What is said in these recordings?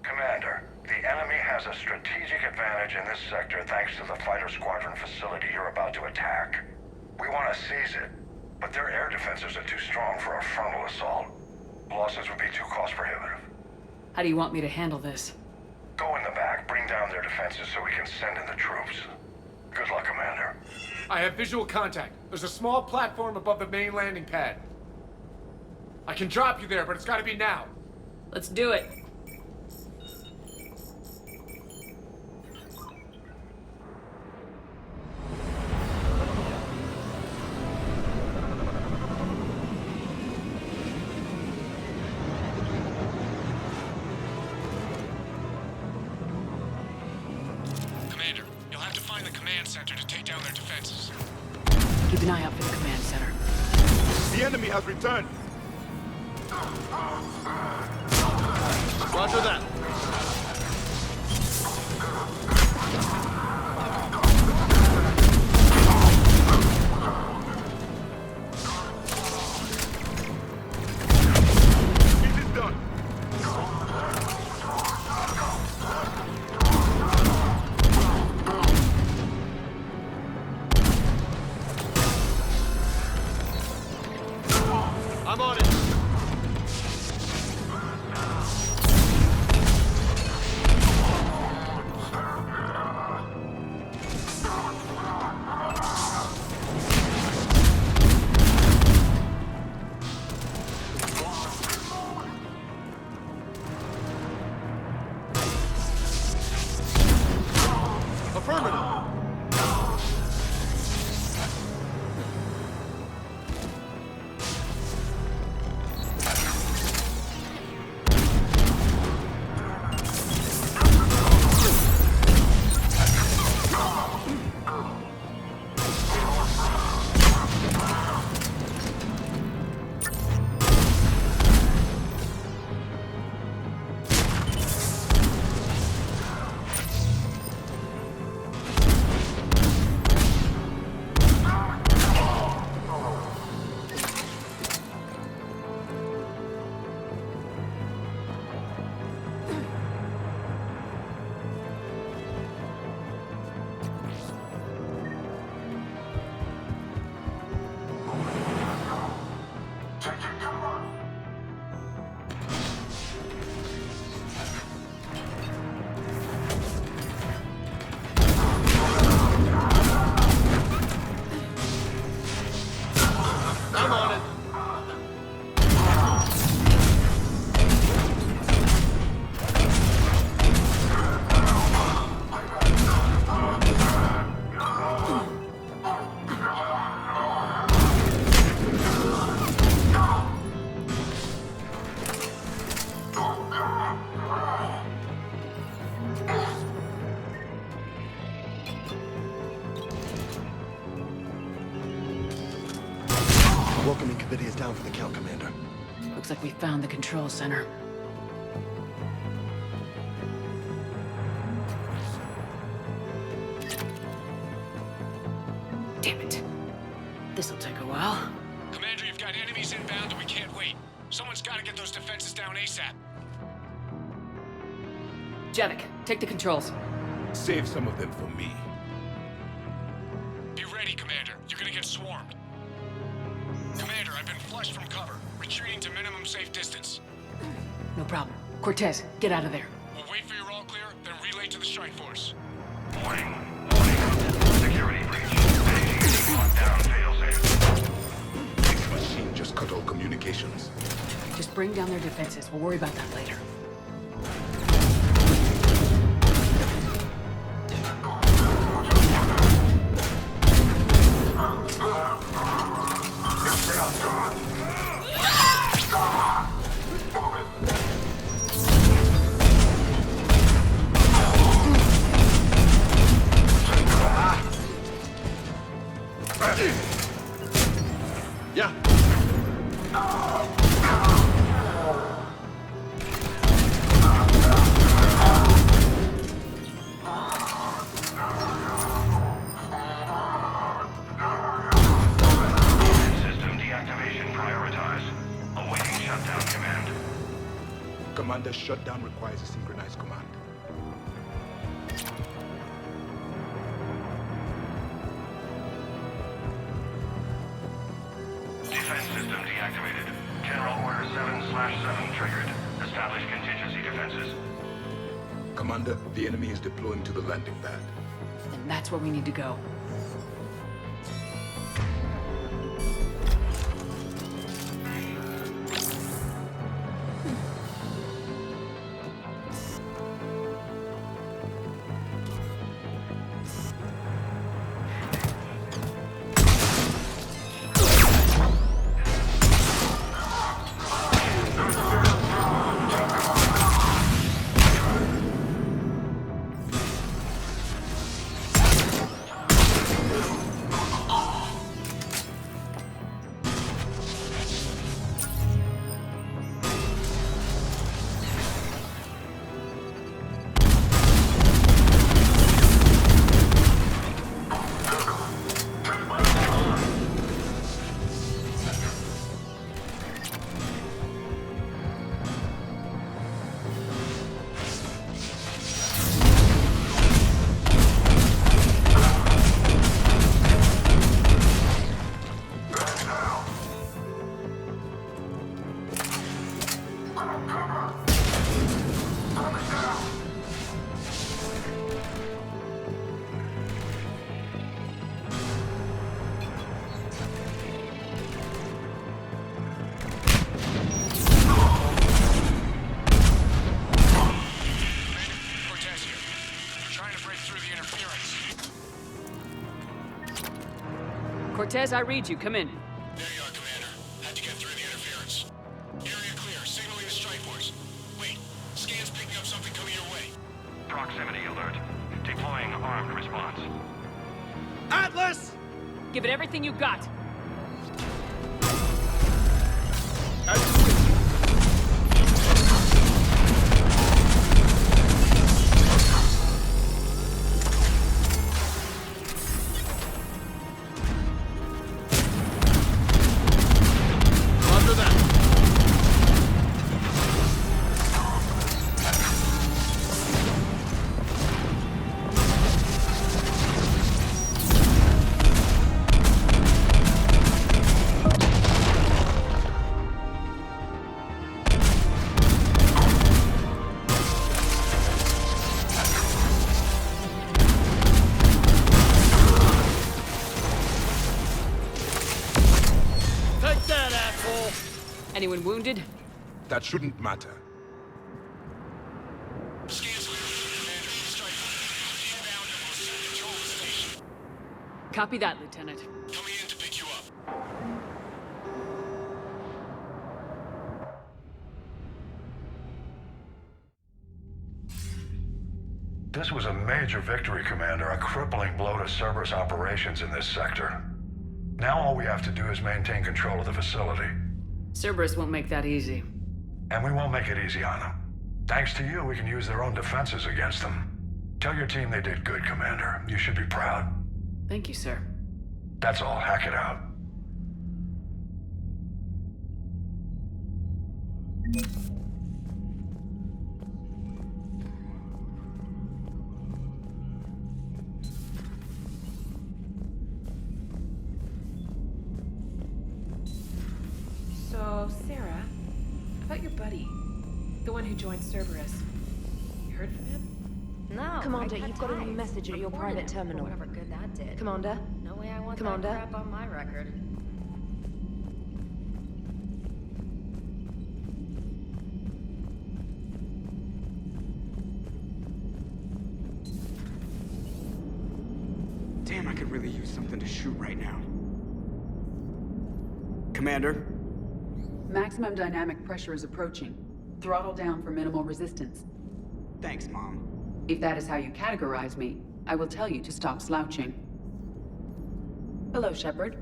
Commander, the enemy has a strategic advantage in this sector thanks to the fighter squadron facility you're about to attack. We want to seize it, but their air defenses are too strong for a frontal assault. Losses would be too cost prohibitive. How do you want me to handle this? Go in the back, bring down their defenses so we can send in the troops. Good luck, Commander. I have visual contact. There's a small platform above the main landing pad. I can drop you there, but it's gotta be now. Let's do it. Commander, you'll have to find the command center to take down their defenses. Keep an eye out for the command center. The enemy has returned. Roger that. It is done. I'm on it. Affirmative. I'm on it. Welcoming committee is down for the count, Commander. Looks like we found the control center. Damn it. This'll take a while. Commander, you've got enemies inbound and we can't wait. Someone's gotta get those defenses down ASAP. Javik, take the controls. Save some of them for me. Be ready, Commander. You're gonna get swarmed. Commander, I've been flushed from cover. Retreating to minimum safe distance. No problem. Cortez, get out of there. We'll wait for your all clear, then relay to the strike force. Warning. Security breach. Paging lockdown failsafe. This machine just cut all communications. Just bring down their defenses. We'll worry about that later. Yeah. System deactivation prioritized. Awaiting shutdown command. Commander, shutdown requires a synchronized command. Defense system deactivated. General Order 7/7 triggered. Establish contingency defenses. Commander, the enemy is deploying to the landing pad. And that's where we need to go. Cortez here. Trying to break through the interference. Cortez, I read you. Come in. There you are, Commander. Had to get through the interference. Area clear. Signaling the strike force. Wait. Scan's picking up something coming your way. Proximity alert. Deploying armed response. Atlas! Give it everything you got. Under that. Take that, asshole! Anyone wounded? That shouldn't matter. Scan's clear. Commander. Strike force. Inbound and will set control the station. Copy that, Lieutenant. Coming in to pick you up. This was a major victory, Commander. A crippling blow to Cerberus operations in this sector. Now all we have to do is maintain control of the facility. Cerberus won't make that easy. And we won't make it easy on them. Thanks to you, we can use their own defenses against them. Tell your team they did good, Commander. You should be proud. Thank you, sir. That's all. Hack it out. So, Sarah, about your buddy, the one who joined Cerberus. You heard from him? No, Commander, I cut you've got a ties. message at your Reported private him for terminal. whatever good that did. Commander? No way I want Commander? that crap on my record. Damn, I could really use something to shoot right now. Commander? Maximum dynamic pressure is approaching. Throttle down for minimal resistance. Thanks, Mom. If that is how you categorize me, I will tell you to stop slouching. Hello, Shepard.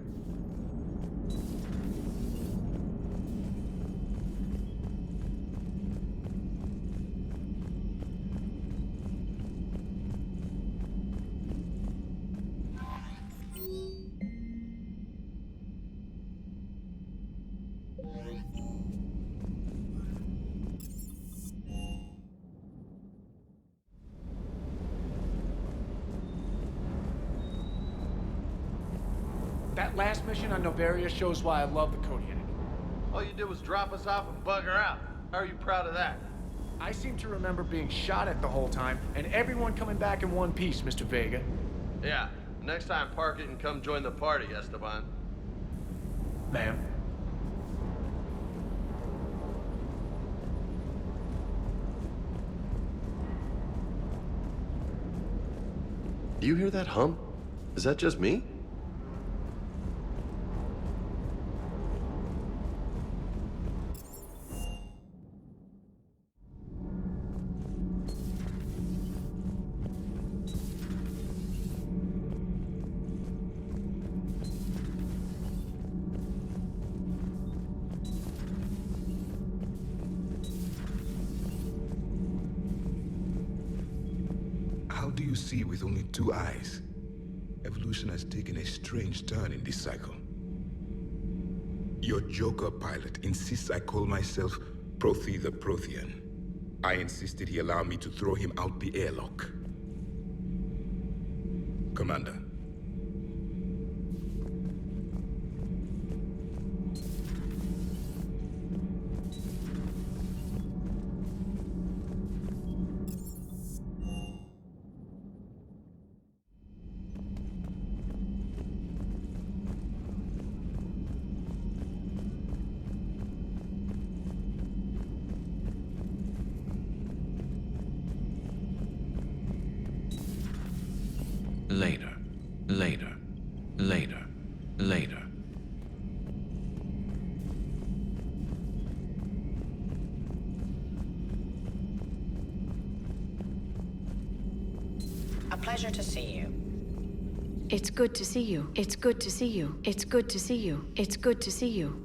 That last mission on Novaria shows why I love the Kodiak. All you did was drop us off and bugger out. How are you proud of that? I seem to remember being shot at the whole time, and everyone coming back in one piece, Mr. Vega. Yeah, next time park it and come join the party, Esteban. Ma'am. Do you hear that hum? Is that just me? How do you see with only 2 eyes? Evolution has taken a strange turn in this cycle. Your Joker pilot insists I call myself Prothi the Prothean. I insisted he allow me to throw him out the airlock. Commander. Later. A pleasure to see you. It's good to see you. It's good to see you. It's good to see you. It's good to see you.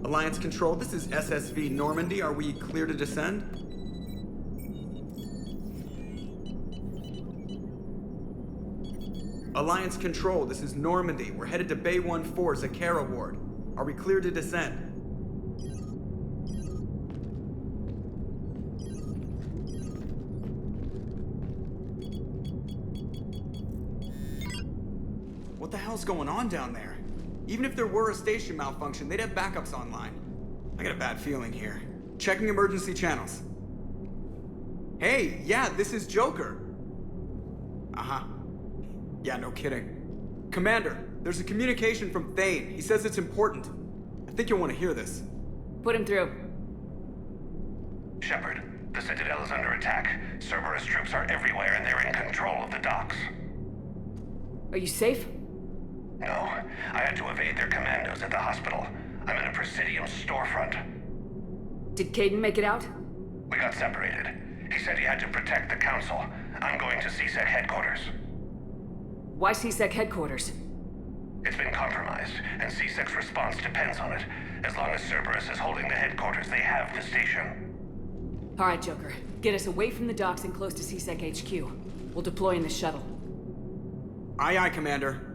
Alliance Control, this is SSV Normandy. Are we clear to descend? Alliance Control, this is Normandy. We're headed to Bay 1-4, Zakara Ward. Are we clear to descend? What the hell's going on down there? Even if there were a station malfunction, they'd have backups online. I got a bad feeling here. Checking emergency channels. Hey, yeah, this is Joker. Uh-huh. Yeah, no kidding. Commander, there's a communication from Thane. He says it's important. I think you'll want to hear this. Put him through. Shepard, the Citadel is under attack. Cerberus troops are everywhere and they're in control of the docks. Are you safe? No, I had to evade their commandos at the hospital. I'm in a Presidium storefront. Did Caden make it out? We got separated. He said he had to protect the Council. I'm going to CSEC headquarters. Why CSEC headquarters? It's been compromised, and CSEC's response depends on it. As long as Cerberus is holding the headquarters, they have the station. All right, Joker. Get us away from the docks and close to CSEC HQ. We'll deploy in the shuttle. Aye, aye, Commander.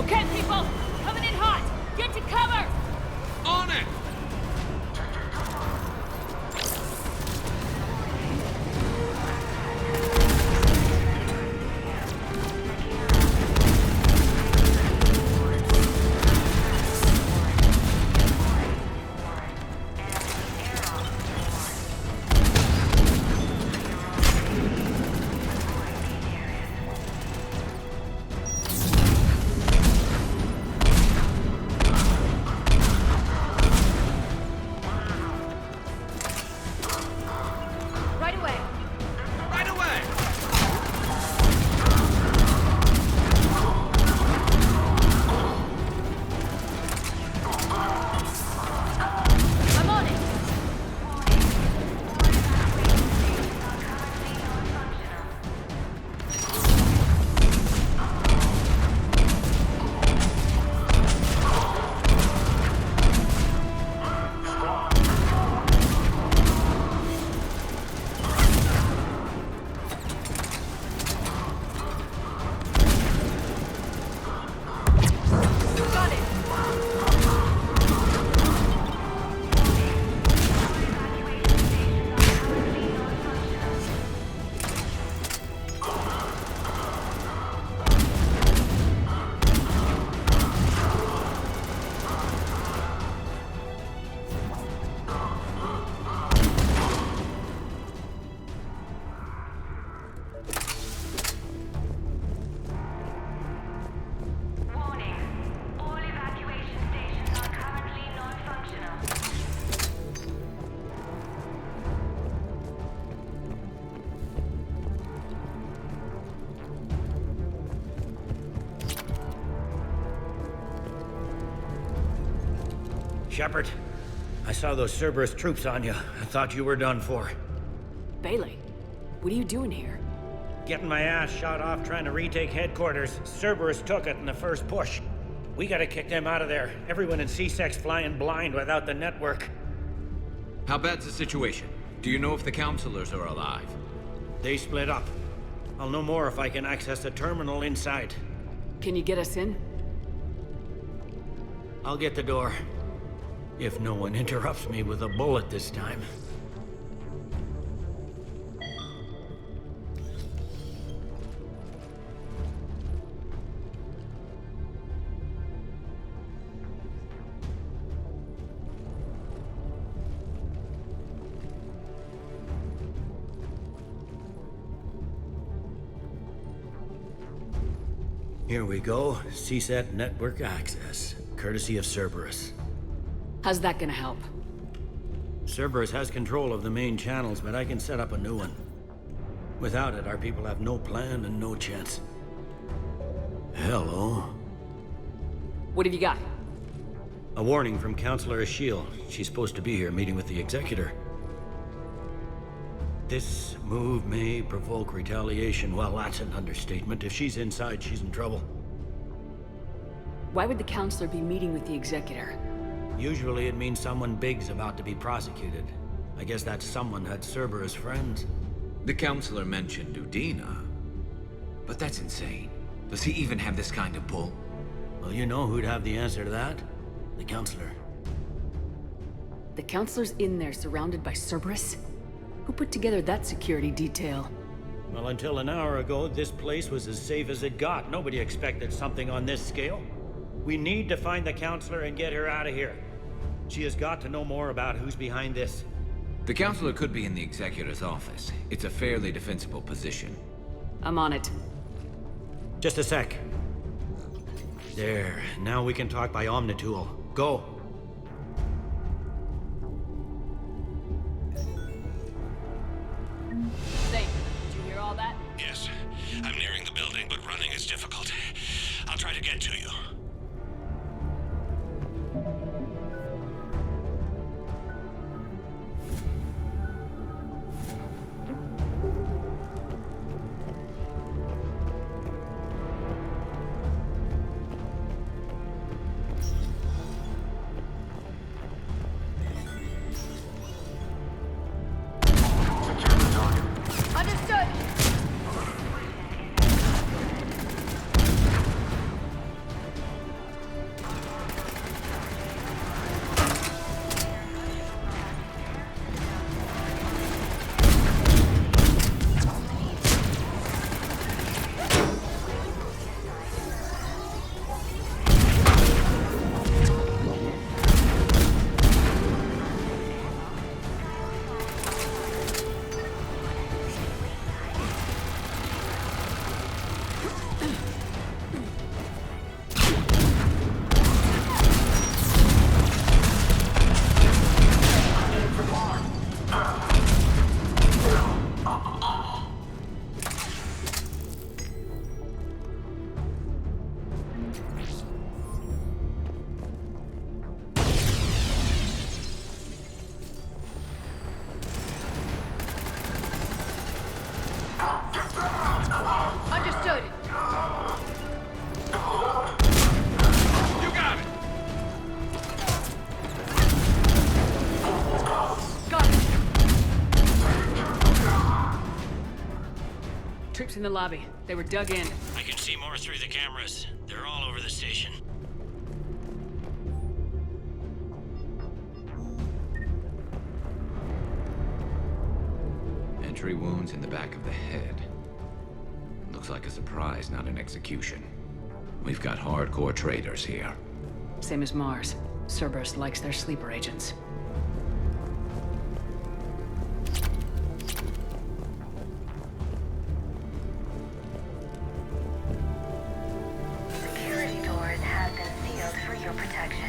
Okay, people! Coming in hot! Get to cover! On it! Right away! Right away! I'm on it! Got it! Warning. All evacuation stations are currently non-functional. Shepard, I saw those Cerberus troops on you. I thought you were done for. Bailey, what are you doing here? Getting my ass shot off trying to retake headquarters. Cerberus took it in the first push. We gotta kick them out of there. Everyone in C-Sec's flying blind without the network. How bad's the situation? Do you know if the counselors are alive? They split up. I'll know more if I can access the terminal inside. Can you get us in? I'll get the door. If no one interrupts me with a bullet this time. Here we go. CSAT network access, courtesy of Cerberus. How's that gonna help? Cerberus has control of the main channels, but I can set up a new one. Without it, our people have no plan and no chance. Hello. What have you got? A warning from Counselor Ashiel. She's supposed to be here meeting with the Executor. This move may provoke retaliation. Well, that's an understatement. If she's inside, she's in trouble. Why would the Counselor be meeting with the Executor? Usually it means someone big's about to be prosecuted. I guess that someone had Cerberus friends. The counselor mentioned Udina. But that's insane. Does he even have this kind of pull? Well, you know who'd have the answer to that? The Counselor. The Counselor's in there surrounded by Cerberus? Who put together that security detail? Well, until an hour ago, this place was as safe as it got. Nobody expected something on this scale. We need to find the Counselor and get her out of here. She has got to know more about who's behind this. The counselor could be in the Executor's office. It's a fairly defensible position. I'm on it. Just a sec. There. Now we can talk by Omnitool. Go. Say, did you hear all that? Yes. I'm nearing the building, but running is difficult. I'll try to get to you. Understood! in the lobby. They were dug in. I can see more through the cameras. They're all over the station. Entry wounds in the back of the head. Looks like a surprise, not an execution. We've got hardcore traitors here. Same as Mars. Cerberus likes their sleeper agents. Security doors have been sealed for your protection.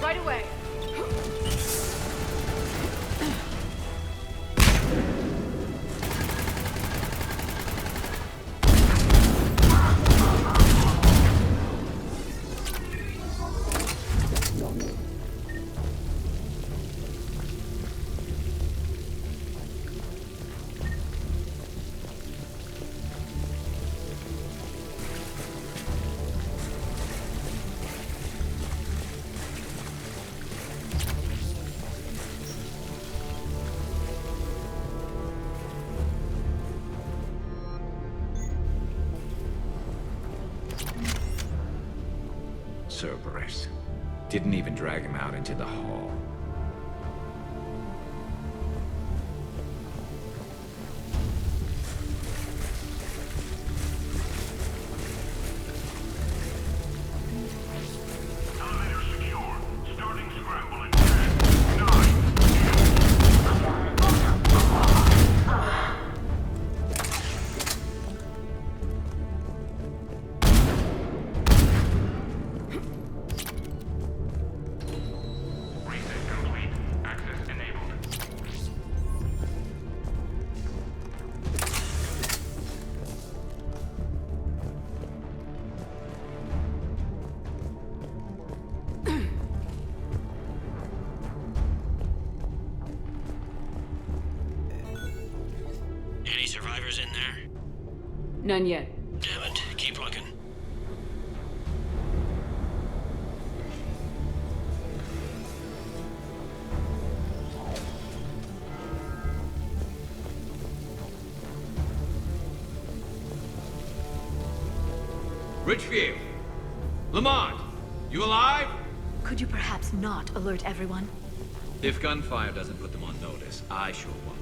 Right away. Cerberus. Didn't even drag him out into the hall. Elevator secure. Starting scramble in 10, 9. Reset complete. Access enabled. Any survivors in there? None yet. Damn it. Keep looking. Richfield! Lamont! You alive? Could you perhaps not alert everyone? If gunfire doesn't put them on notice, I sure won't.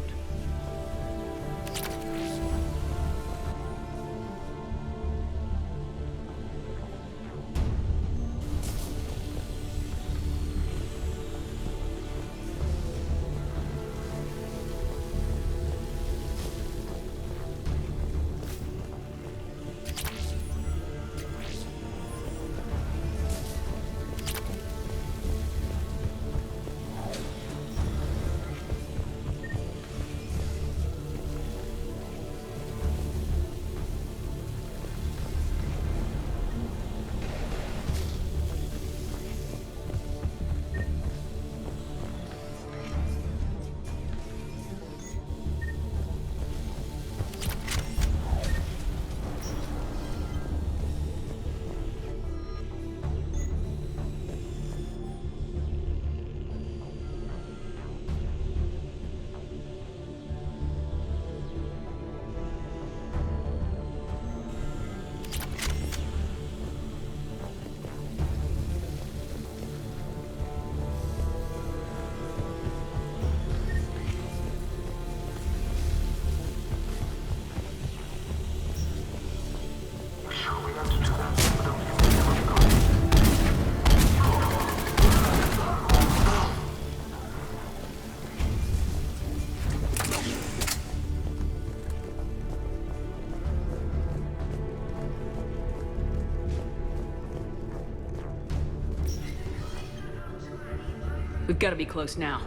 We've got to be close now.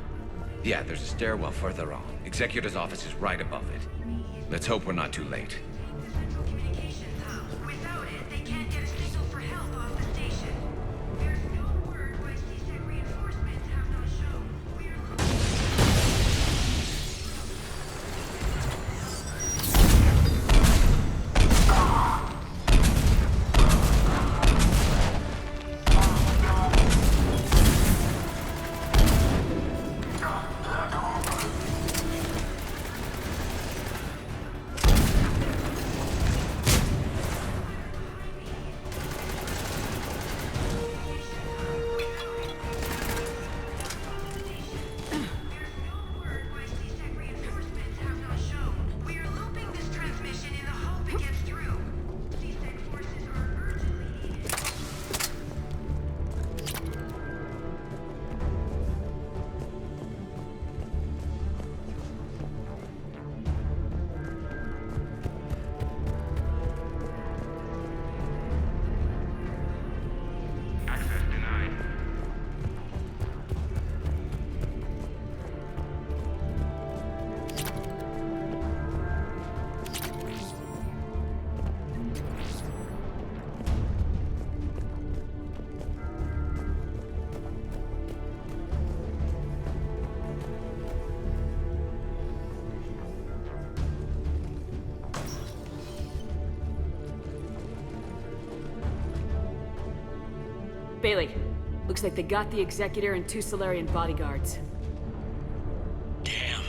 Yeah, there's a stairwell further on. Executor's office is right above it. Let's hope we're not too late. Without it, they can't get a signal for help off the station. There's no word why CSEC reinforcements have not shown. Bailey, looks like they got the Executor and 2 Solarian bodyguards. Damn.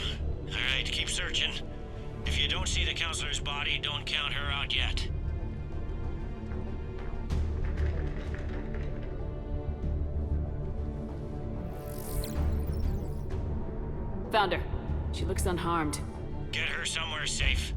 Alright, keep searching. If you don't see the Counselor's body, don't count her out yet. Found her. She looks unharmed. Get her somewhere safe.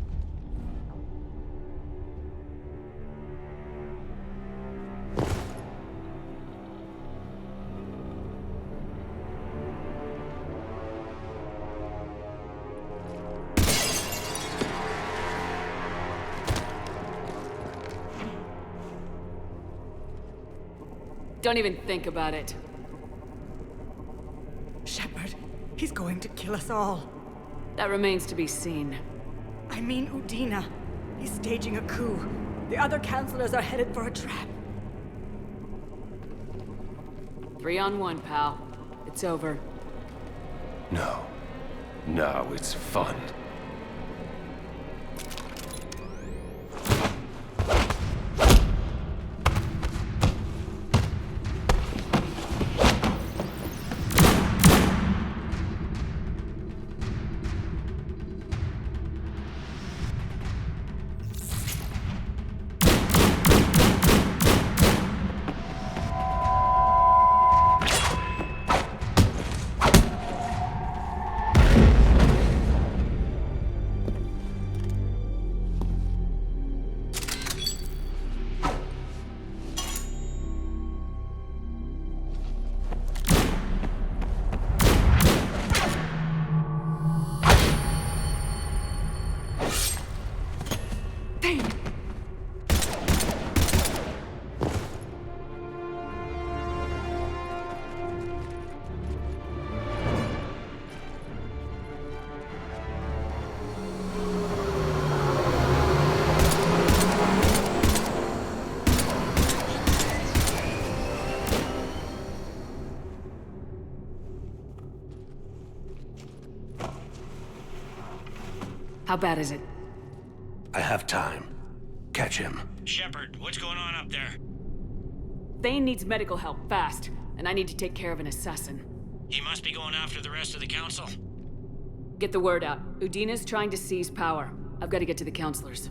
Don't even think about it. Shepard, he's going to kill us all. That remains to be seen. I mean Udina. He's staging a coup. The other counselors are headed for a trap. 3 on 1, pal. It's over. No. No, it's fun. How bad is it? I have time. Catch him. Shepard, what's going on up there? Thane needs medical help, fast. And I need to take care of an assassin. He must be going after the rest of the council. Get the word out. Udina's trying to seize power. I've got to get to the counselors.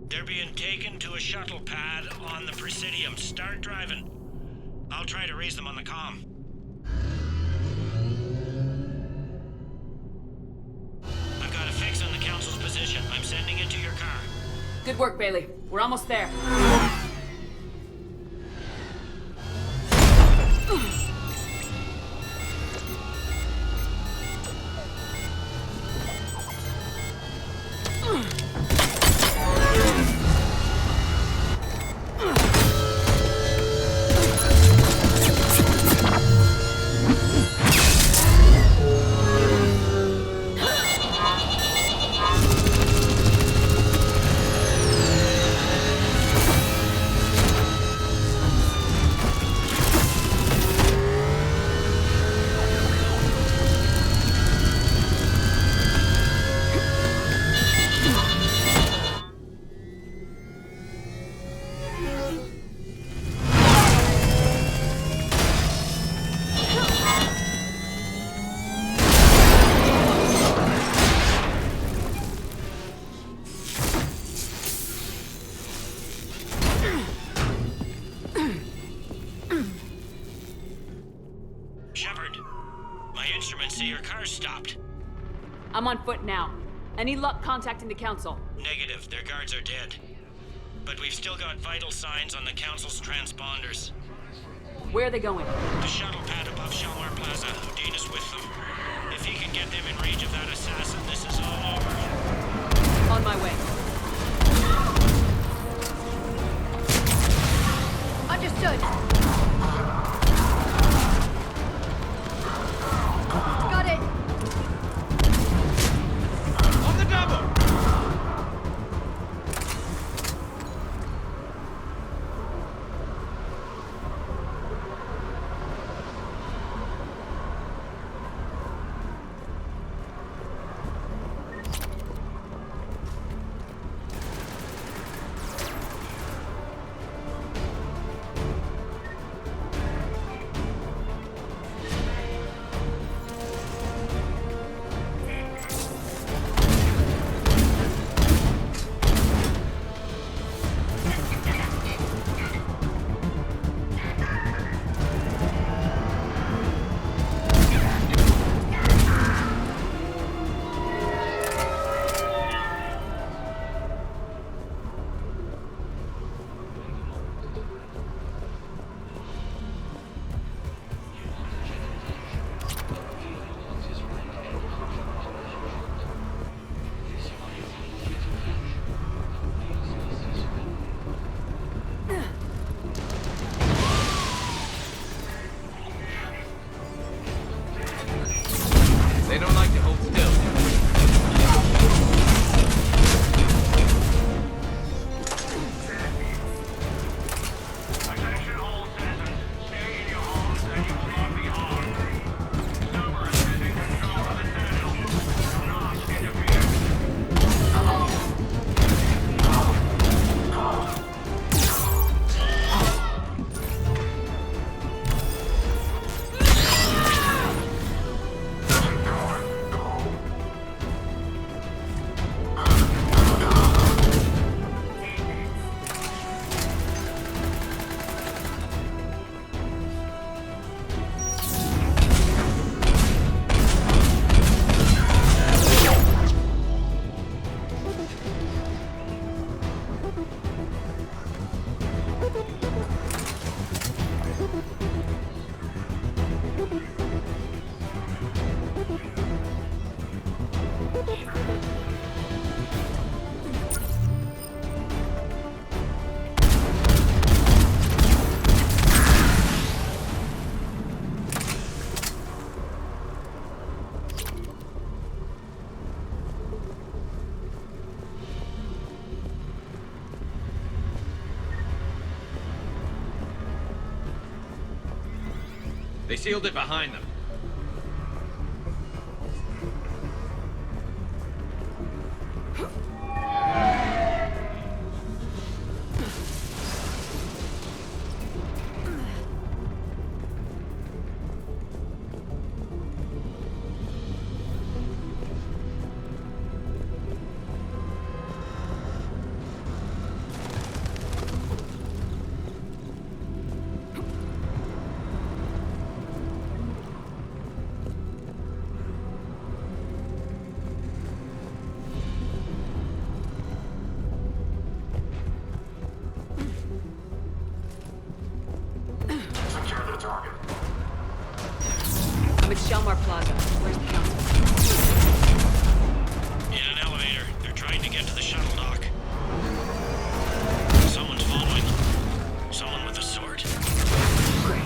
They're being taken to a shuttle pad on the Presidium. Start driving. I'll try to raise them on the comm. I've got a fix on the council's position. I'm sending it to your car. Good work, Bailey. We're almost there. Shepard, my instruments say your car's stopped. I'm on foot now. Any luck contacting the Council? Negative, their guards are dead. But we've still got vital signs on the Council's transponders. Where are they going? The shuttle pad above Shalmar Plaza. Udina's with them. If he can get them in range of that assassin, this is all over. On my way. Understood. Got it. On the double! They don't like to hold still. Attention all citizens. Stay in your homes and you will not be harmed. Cerberus is in control of the Citadel. Do not interfere. They sealed it behind them. I'm at Shalmar Plaza. Where's the Council? In an elevator. They're trying to get to the shuttle dock. Someone's following them. Someone with a sword. Great.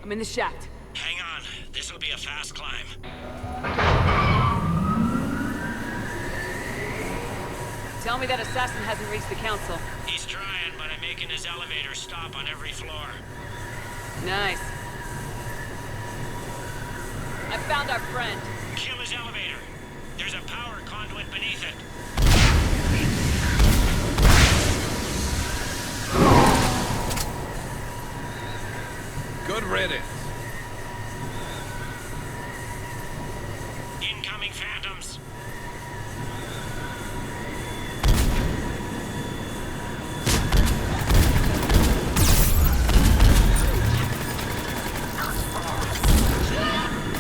I'm in the shaft. Hang on. This'll be a fast climb. Tell me that assassin hasn't reached the council. He's trying, but I'm making his elevator stop on every floor. Nice. I found our friend. Kill his elevator. There's a power conduit beneath it. Good riddance. Incoming phantoms.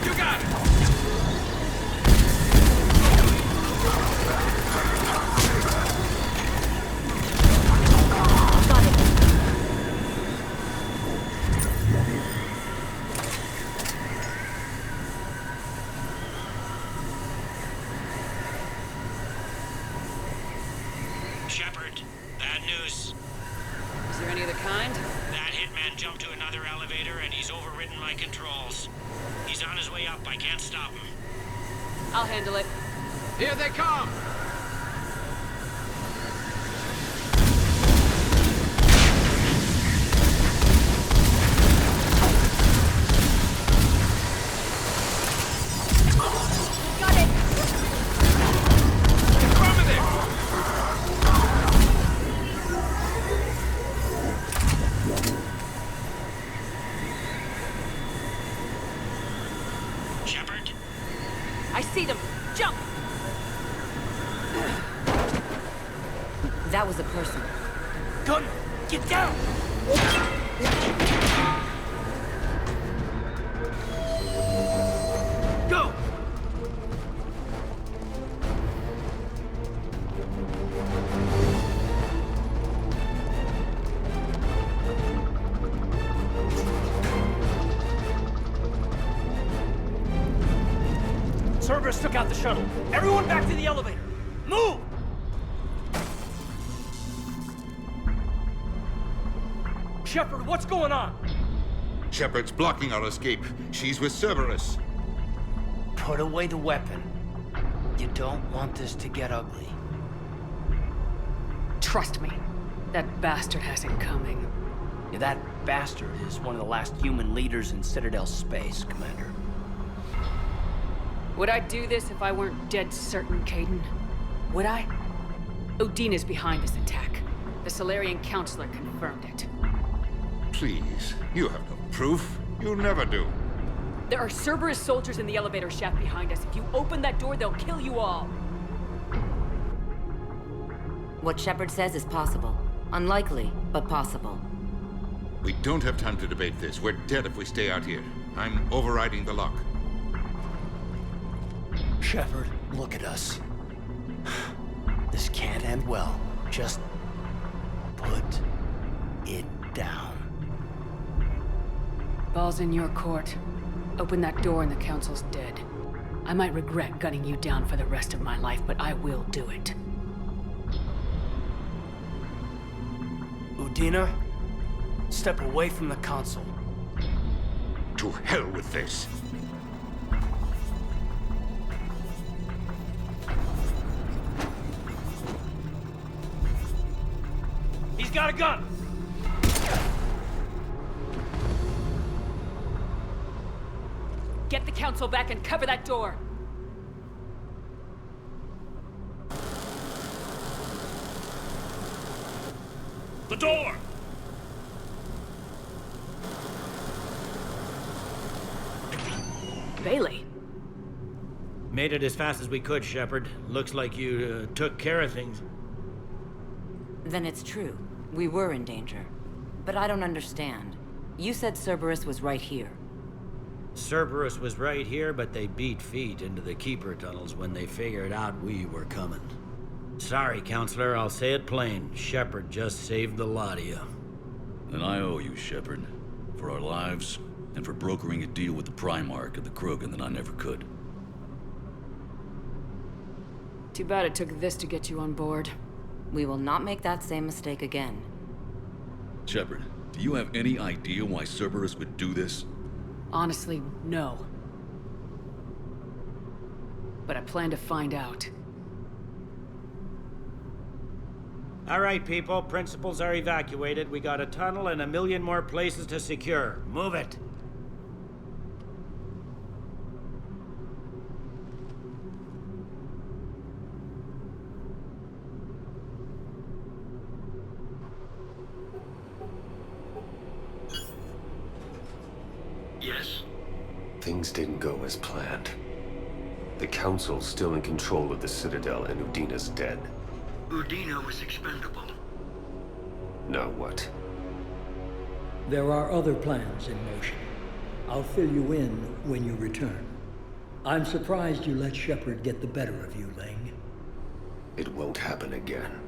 You got it. Shepard, bad news. Is there any other kind? That hitman jumped to another elevator and he's overridden my controls. He's on his way up. I can't stop him. I'll handle it. Here they come. Got it! Shepard? I see them. Jump! That was a person. Gun, get down. Go. Cerberus took out the shuttle. Everyone back to the elevator. Move! Shepard, what's going on? Shepard's blocking our escape. She's with Cerberus. Put away the weapon. You don't want this to get ugly. Trust me. That bastard has it coming. Yeah, that bastard is one of the last human leaders in Citadel space, Commander. Would I do this if I weren't dead certain, Caden? Would I? Udina's behind this attack. The Solarian Counselor confirmed it. Please, you have no proof. You never do. There are Cerberus soldiers in the elevator shaft behind us. If you open that door, they'll kill you all. What Shepard says is possible. Unlikely, but possible. We don't have time to debate this. We're dead if we stay out here. I'm overriding the lock. Shepard, look at us. This can't end well. Just put it down. Ball's in your court. Open that door and the Council's dead. I might regret gunning you down for the rest of my life, but I will do it. Udina, step away from the console. To hell with this. He's got a gun! Get the Council back and cover that door! The door! Bailey. Made it as fast as we could, Shepard. Looks like you took care of things. Then it's true. We were in danger. But I don't understand. You said Cerberus was right here. Cerberus was right here, but they beat feet into the Keeper tunnels when they figured out we were coming. Sorry, Counselor, I'll say it plain. Shepard just saved the lot of you. Then I owe you, Shepard. For our lives, and for brokering a deal with the Primarch and the Krogan that I never could. Too bad it took this to get you on board. We will not make that same mistake again. Shepard, do you have any idea why Cerberus would do this? Honestly, no. But I plan to find out. All right, people. Principals are evacuated. We got a tunnel and 1 million more places to secure. Move it. Yes? Things didn't go as planned. The Council's still in control of the Citadel and Udina's dead. Udina was expendable. Now what? There are other plans in motion. I'll fill you in when you return. I'm surprised you let Shepard get the better of you, Ling. It won't happen again.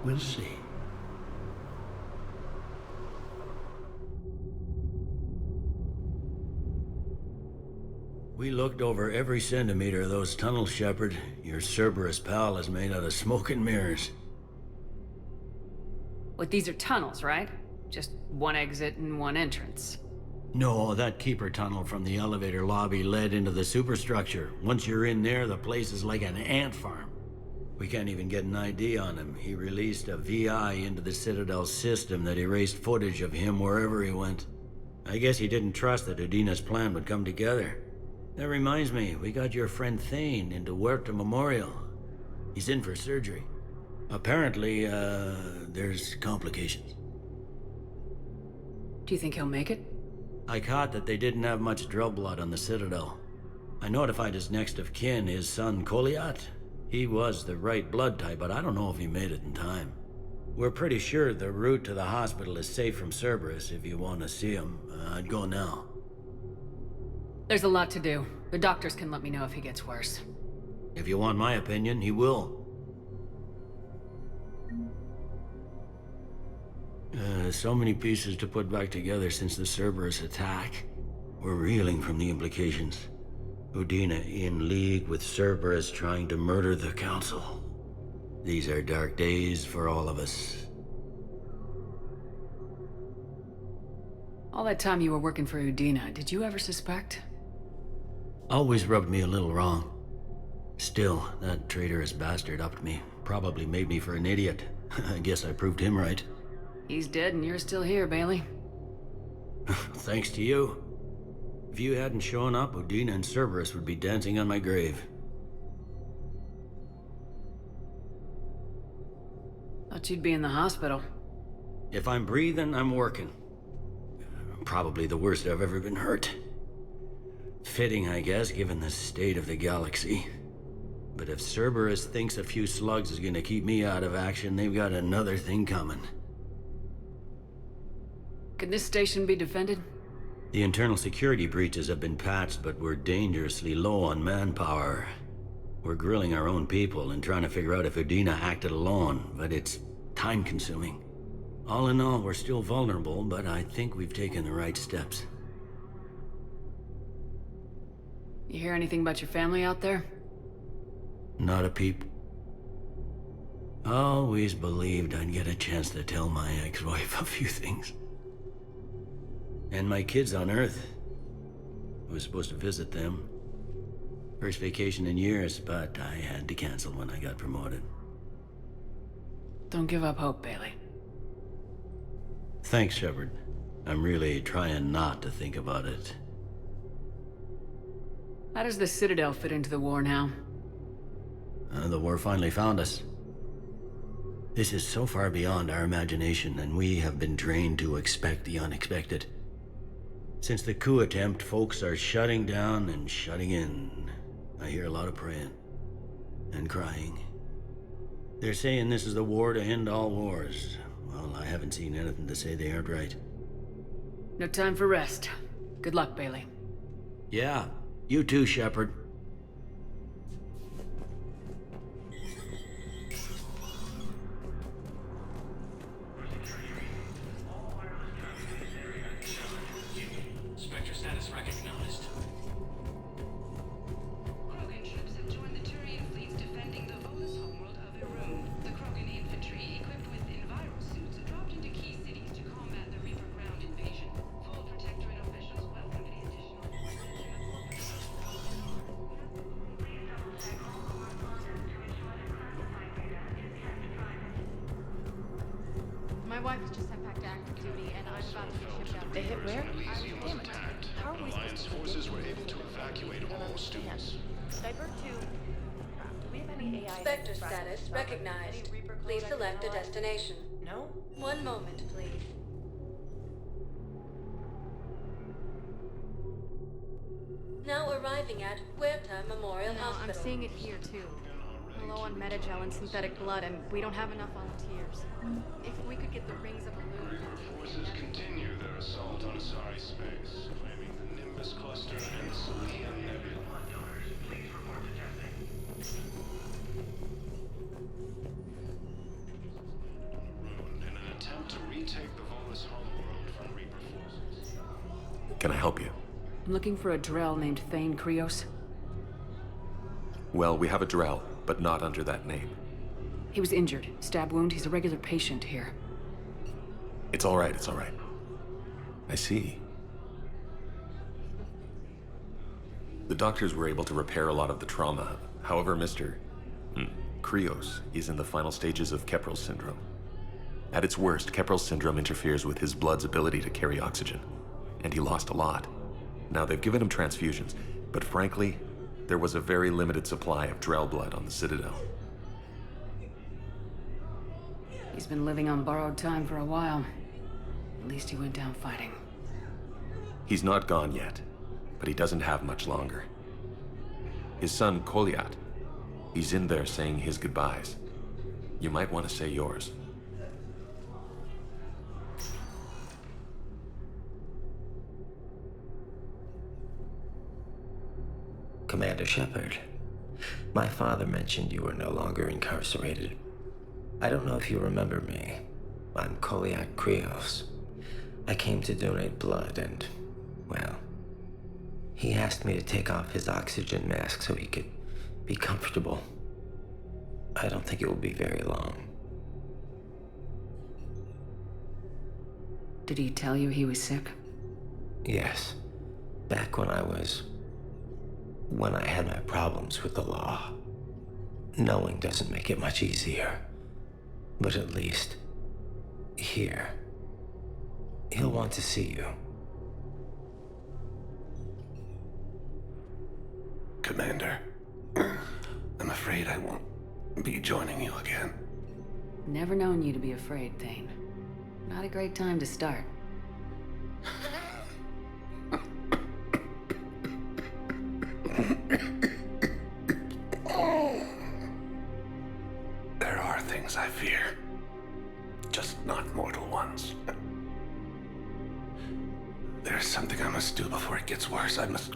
We'll see. We looked over every centimeter of those tunnels, Shepard. Your Cerberus pal is made out of smoke and mirrors. But these are tunnels, right? Just one exit and one entrance. No, that keeper tunnel from the elevator lobby led into the superstructure. Once you're in there, the place is like an ant farm. We can't even get an ID on him. He released a VI into the Citadel system that erased footage of him wherever he went. I guess he didn't trust that Udina's plan would come together. That reminds me, we got your friend Thane into Huerta Memorial. He's in for surgery. Apparently, there's complications. Do you think he'll make it? I caught that they didn't have much drill blood on the Citadel. I notified his next of kin, his son Koliat. He was the right blood type, but I don't know if he made it in time. We're pretty sure the route to the hospital is safe from Cerberus. If you want to see him, I'd go now. There's a lot to do. The doctors can let me know if he gets worse. If you want my opinion, he will. So many pieces to put back together since the Cerberus attack. We're reeling from the implications. Udina in league with Cerberus trying to murder the Council. These are dark days for all of us. All that time you were working for Udina, did you ever suspect? Always rubbed me a little wrong. Still, that traitorous bastard upped me. Probably made me for an idiot. I guess I proved him right. He's dead and you're still here, Bailey. Thanks to you. If you hadn't shown up, Udina and Cerberus would be dancing on my grave. Thought you'd be in the hospital. If I'm breathing, I'm working. Probably the worst I've ever been hurt. Fitting, I guess, given the state of the galaxy. But if Cerberus thinks a few slugs is gonna keep me out of action, they've got another thing coming. Can this station be defended? The internal security breaches have been patched, but we're dangerously low on manpower. We're grilling our own people and trying to figure out if Udina acted alone, but it's time-consuming. All in all, we're still vulnerable, but I think we've taken the right steps. You hear anything about your family out there? Not a peep. Always believed I'd get a chance to tell my ex-wife a few things. And my kids on Earth. I was supposed to visit them. First vacation in years, but I had to cancel when I got promoted. Don't give up hope, Bailey. Thanks, Shepard. I'm really trying not to think about it. How does the Citadel fit into the war now? The war finally found us. This is so far beyond our imagination, and we have been trained to expect the unexpected. Since the coup attempt, folks are shutting down and shutting in. I hear a lot of praying. And crying. They're saying this is the war to end all wars. Well, I haven't seen anything to say they aren't right. No time for rest. Good luck, Bailey. Yeah, you too, Shepard. Spectre status recognized. Krogan troops have joined the Turian fleets defending the Volus homeworld of Irun. The Krogan infantry, equipped with enviro suits, dropped into key cities to combat the Reaper ground invasion. wife was just sent back to active duty, and I'm about to get shipped out. They hit where? Damn it. How are we supposed to forces were able to evacuate all students. Divert to... Do we have any AI... Spectre status recognized. Please select a destination. No? 1 moment, please. Now arriving at Huerta Memorial Hospital. I'm seeing it here, too. We're low on metagel and synthetic blood, and we don't have enough volunteers. If we could get the rings of illusion... Forces continue their assault on Asari space, claiming the Nimbus cluster and the Selenium Nebula. Please report to testing. In an attempt to retake the Volus homeworld from Reaper forces. Can I help you? I'm looking for a Drell named Thane Krios. Well, we have a Drell, but not under that name. He was injured. Stab wound. He's a regular patient here. It's all right, it's all right. I see. The doctors were able to repair a lot of the trauma. However, Mr. Krios is in the final stages of Keprel syndrome. At its worst, Keprel syndrome interferes with his blood's ability to carry oxygen, and he lost a lot. Now, they've given him transfusions, but frankly, there was a very limited supply of Drell blood on the Citadel. He's been living on borrowed time for a while. At least he went down fighting. He's not gone yet, but he doesn't have much longer. His son, Koliat, he's in there saying his goodbyes. You might want to say yours. Commander Shepard, my father mentioned you were no longer incarcerated. I don't know if you remember me. I'm Koliak Krios. I came to donate blood and, well, he asked me to take off his oxygen mask so he could be comfortable. I don't think it will be very long. Did he tell you he was sick? Yes. Back when I had my problems with the law. Knowing doesn't make it much easier. But at least, here, he'll want to see you. Commander, I'm afraid I won't be joining you again. Never known you to be afraid, Thane. Not a great time to start. There are things I fear, just not mortal ones. There's something I must do before it gets worse. I must...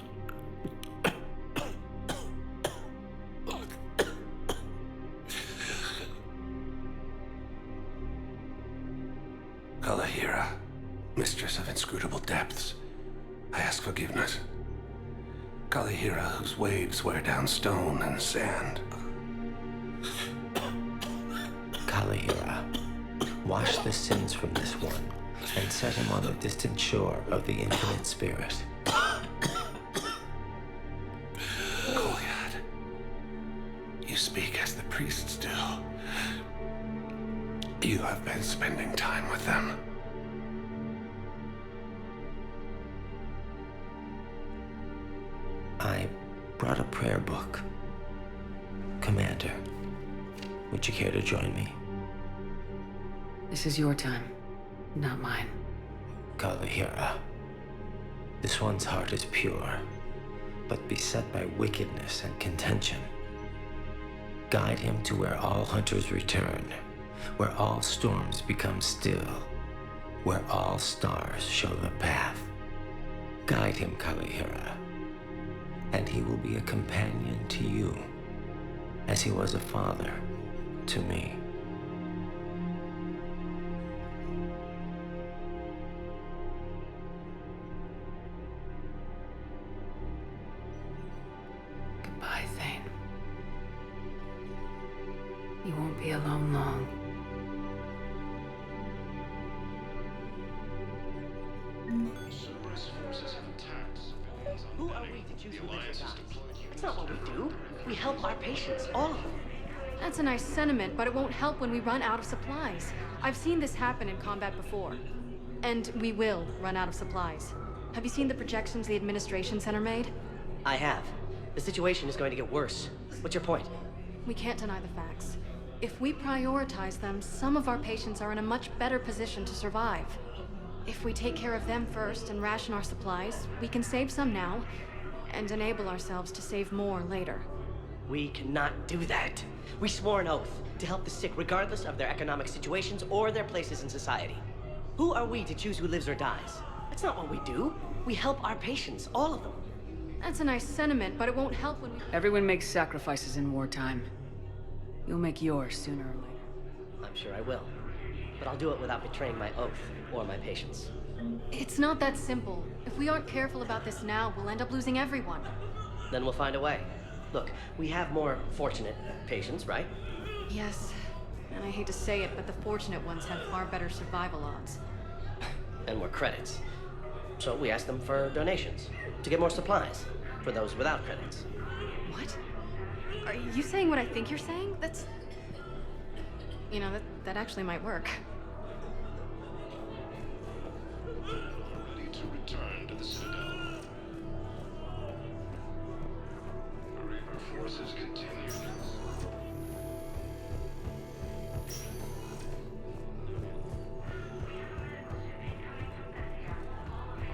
Kalahira, mistress of inscrutable depths, I ask forgiveness. Kalahira, whose waves wear down stone and sand. Kalahira, wash the sins from this one and set him on the distant shore of the infinite spirit. Koliad, you speak as the priests do. You have been spending time with them. I brought a prayer book. Commander, would you care to join me? This is your time, not mine. Kalahira, this one's heart is pure, but beset by wickedness and contention. Guide him to where all hunters return, where all storms become still, where all stars show the path. Guide him, Kalahira, and he will be a companion to you, as he was a father to me. Goodbye, Thane. You won't be alone long. Who are we to choose who lives or dies? That's not what we do. We help our patients, all of them. That's a nice sentiment, but it won't help when we run out of supplies. I've seen this happen in combat before. And we will run out of supplies. Have you seen the projections the administration center made? I have. The situation is going to get worse. What's your point? We can't deny the facts. If we prioritize them, some of our patients are in a much better position to survive. If we take care of them first and ration our supplies, we can save some now, and enable ourselves to save more later. We cannot do that. We swore an oath to help the sick regardless of their economic situations or their places in society. Who are we to choose who lives or dies? That's not what we do. We help our patients, all of them. That's a nice sentiment, but it won't help when we... Everyone makes sacrifices in wartime. You'll make yours sooner or later. I'm sure I will. But I'll do it without betraying my oath or my patients. It's not that simple. If we aren't careful about this now, we'll end up losing everyone. Then we'll find a way. Look, we have more fortunate patients, right? Yes. And I hate to say it, but the fortunate ones have far better survival odds. And more credits. So we ask them for donations to get more supplies for those without credits. What? Are you saying what I think you're saying? That's... You know, that actually might work. Ready to return to the Citadel. Reaper forces continue.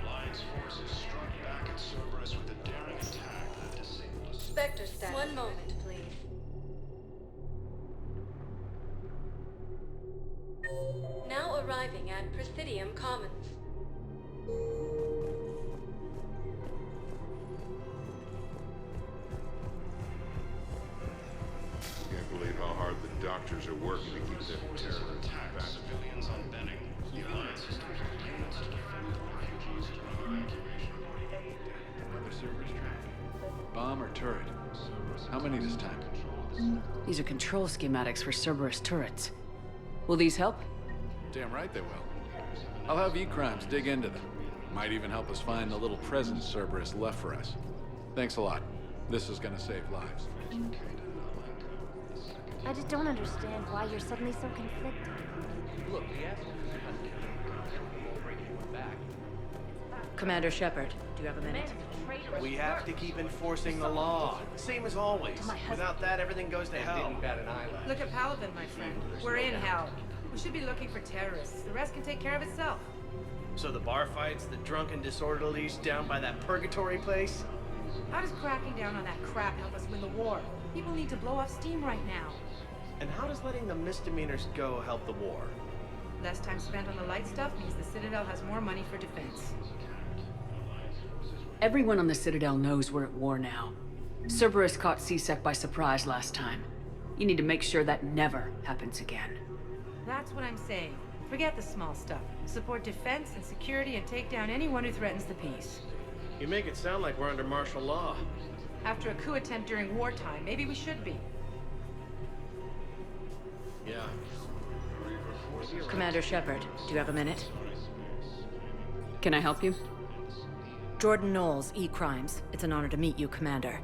Alliance forces struck back at Cerberus with a daring attack that disabled us. Spectre status. One moment, please. Now arriving at Presidium Commons. Can't believe how hard the doctors are working to keep their terror Attack back. civilians on Benning. The Alliance has deployed units to defend the refugees from evacuation. Another Cerberus track. Bomb or turret? How many this time? These are control schematics for Cerberus turrets. Will these help? Damn right they will. I'll have E-Crimes dig into them. Might even help us find the little present Cerberus left for us. Thanks a lot. This is gonna save lives. I just don't understand why you're suddenly so conflicted. Look, Commander Shepard, do you have a minute? We have to keep enforcing the law. Same as always. Without that, everything goes to hell. Look at Paladin, my friend. We're in hell. We should be looking for terrorists. The rest can take care of itself. So the bar fights, the drunken disorderlies down by that purgatory place? How does cracking down on that crap help us win the war? People need to blow off steam right now. And how does letting the misdemeanors go help the war? Less time spent on the light stuff means the Citadel has more money for defense. Everyone on the Citadel knows we're at war now. Cerberus caught C-Sec by surprise last time. You need to make sure that never happens again. That's what I'm saying. Forget the small stuff. Support defense and security and take down anyone who threatens the peace. You make it sound like we're under martial law. After a coup attempt during wartime, maybe we should be. Yeah. Commander Shepard, do you have a minute? Can I help you? Jordan Knowles, E-Crimes. It's an honor to meet you, Commander.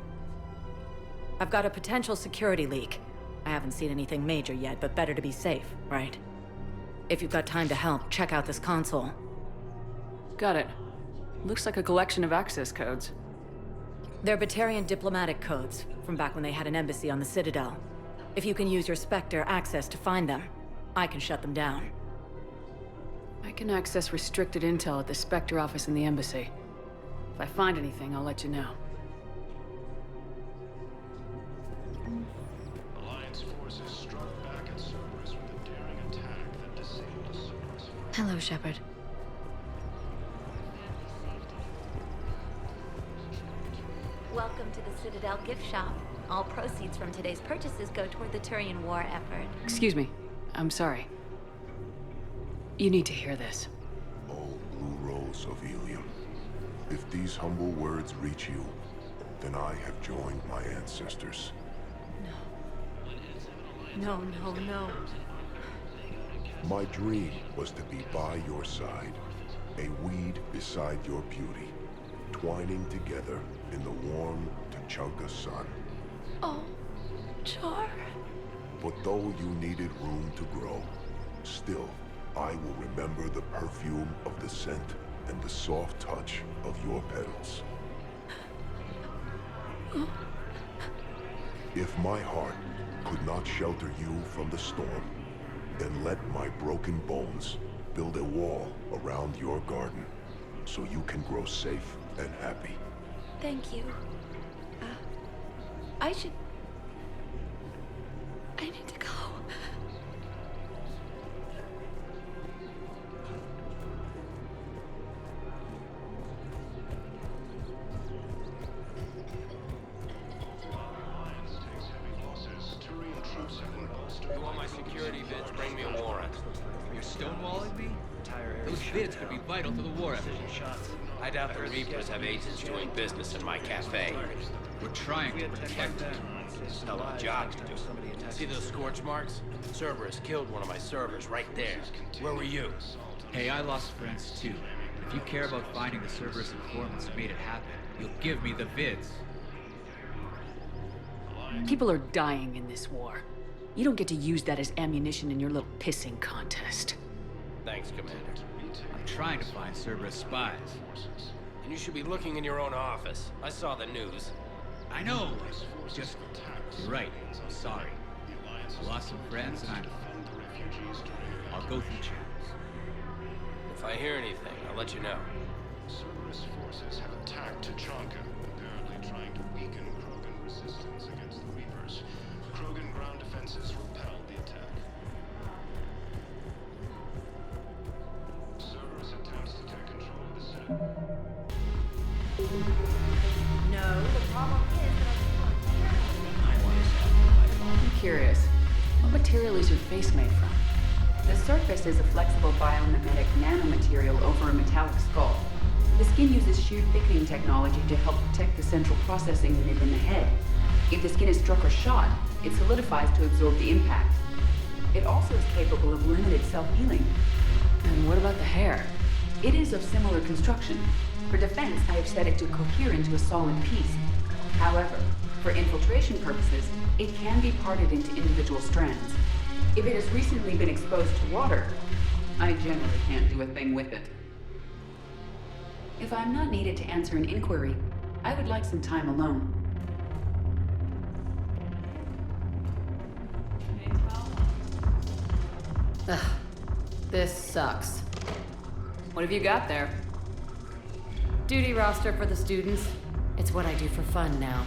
I've got a potential security leak. I haven't seen anything major yet, but better to be safe, right? If you've got time to help, check out this console. Got it. Looks like a collection of access codes. They're Batarian diplomatic codes, from back when they had an embassy on the Citadel. If you can use your Spectre access to find them, I can shut them down. I can access restricted intel at the Spectre office in the embassy. If I find anything, I'll let you know. Alliance forces struck back at Cerberus with a daring attack that disabled a Cerberus. Hello, Shepard. Welcome to the Citadel gift shop. All proceeds from today's purchases go toward the Turian war effort. Excuse me. I'm sorry. You need to hear this. Oh, Blue Rose of Ilium. If these humble words reach you, then I have joined my ancestors. No, no, no. My dream was to be by your side, a weed beside your beauty, twining together in the warm Tuchanka sun. Oh, Char. But though you needed room to grow, still, I will remember the perfume of the scent and the soft touch of your petals. If my heart could not shelter you from the storm, then let my broken bones build a wall around your garden, so you can grow safe and happy. Thank you. I need to go. You want my security vids? Bring me a warrant. You're stonewalling me? Those vids could be vital to the war effort. I doubt the Reapers have agents doing business in my cafe. We're trying to protect them. Hell of a job to do. See those scorch marks? Cerberus killed one of my servers right there. Where were you? Hey, I lost friends too. If you care about finding the Cerberus informants who made it happen, you'll give me the vids. People are dying in this war. You don't get to use that as ammunition in your little pissing contest. Thanks, Commander. I'm trying to find Cerberus spies. And you should be looking in your own office. I saw the news. I know. Just, you're right. I'm sorry. I lost some friends and I'll go through channels. If I hear anything, I'll let you know. Cerberus forces have attacked Tachanka, apparently trying to weaken Krogan resistance against the Reapers. Krogan ground defenses repelled the attack. Cerberus attempts to take control of the Citadel. No, the problem is that I'm curious. What material is your face made from? The surface is a flexible biomimetic nanomaterial over a metallic skull. The skin uses shear thickening technology to help protect the central processing unit in the head. If the skin is struck or shot, it solidifies to absorb the impact. It also is capable of limited self-healing. And what about the hair? It is of similar construction. For defense, I have set it to cohere into a solid piece. However, for infiltration purposes, it can be parted into individual strands. If it has recently been exposed to water, I generally can't do a thing with it. If I'm not needed to answer an inquiry, I would like some time alone. Ugh, this sucks. What have you got there? Duty roster for the students. It's what I do for fun now.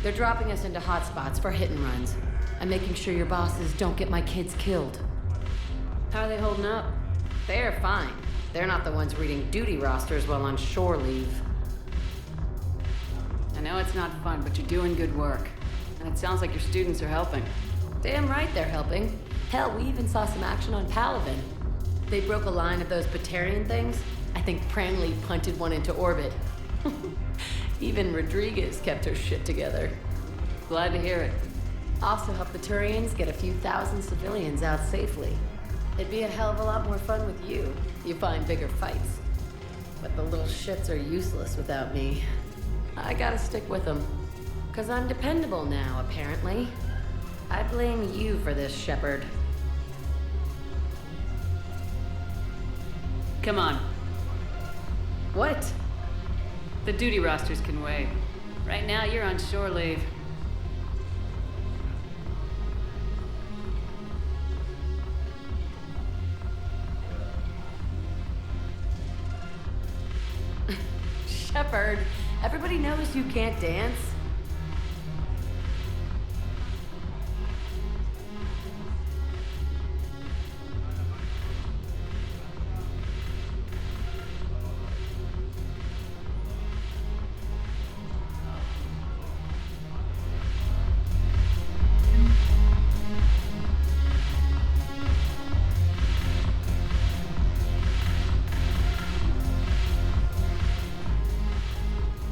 They're dropping us into hotspots for hit and runs. I'm making sure your bosses don't get my kids killed. How are they holding up? They're fine. They're not the ones reading duty rosters while on shore leave. I know it's not fun, but you're doing good work. And it sounds like your students are helping. Damn right they're helping. Hell, we even saw some action on Palaven. They broke a line of those Batarian things. I think Prangley punted one into orbit. Even Rodriguez kept her shit together. Glad to hear it. Also helped the Turians get a few thousand civilians out safely. It'd be a hell of a lot more fun with you. You find bigger fights. But the little shits are useless without me. I gotta stick with them. 'Cause I'm dependable now, apparently. I blame you for this, Shepard. Come on. What? The duty rosters can wait. Right now, you're on shore leave. Shepard, everybody knows you can't dance.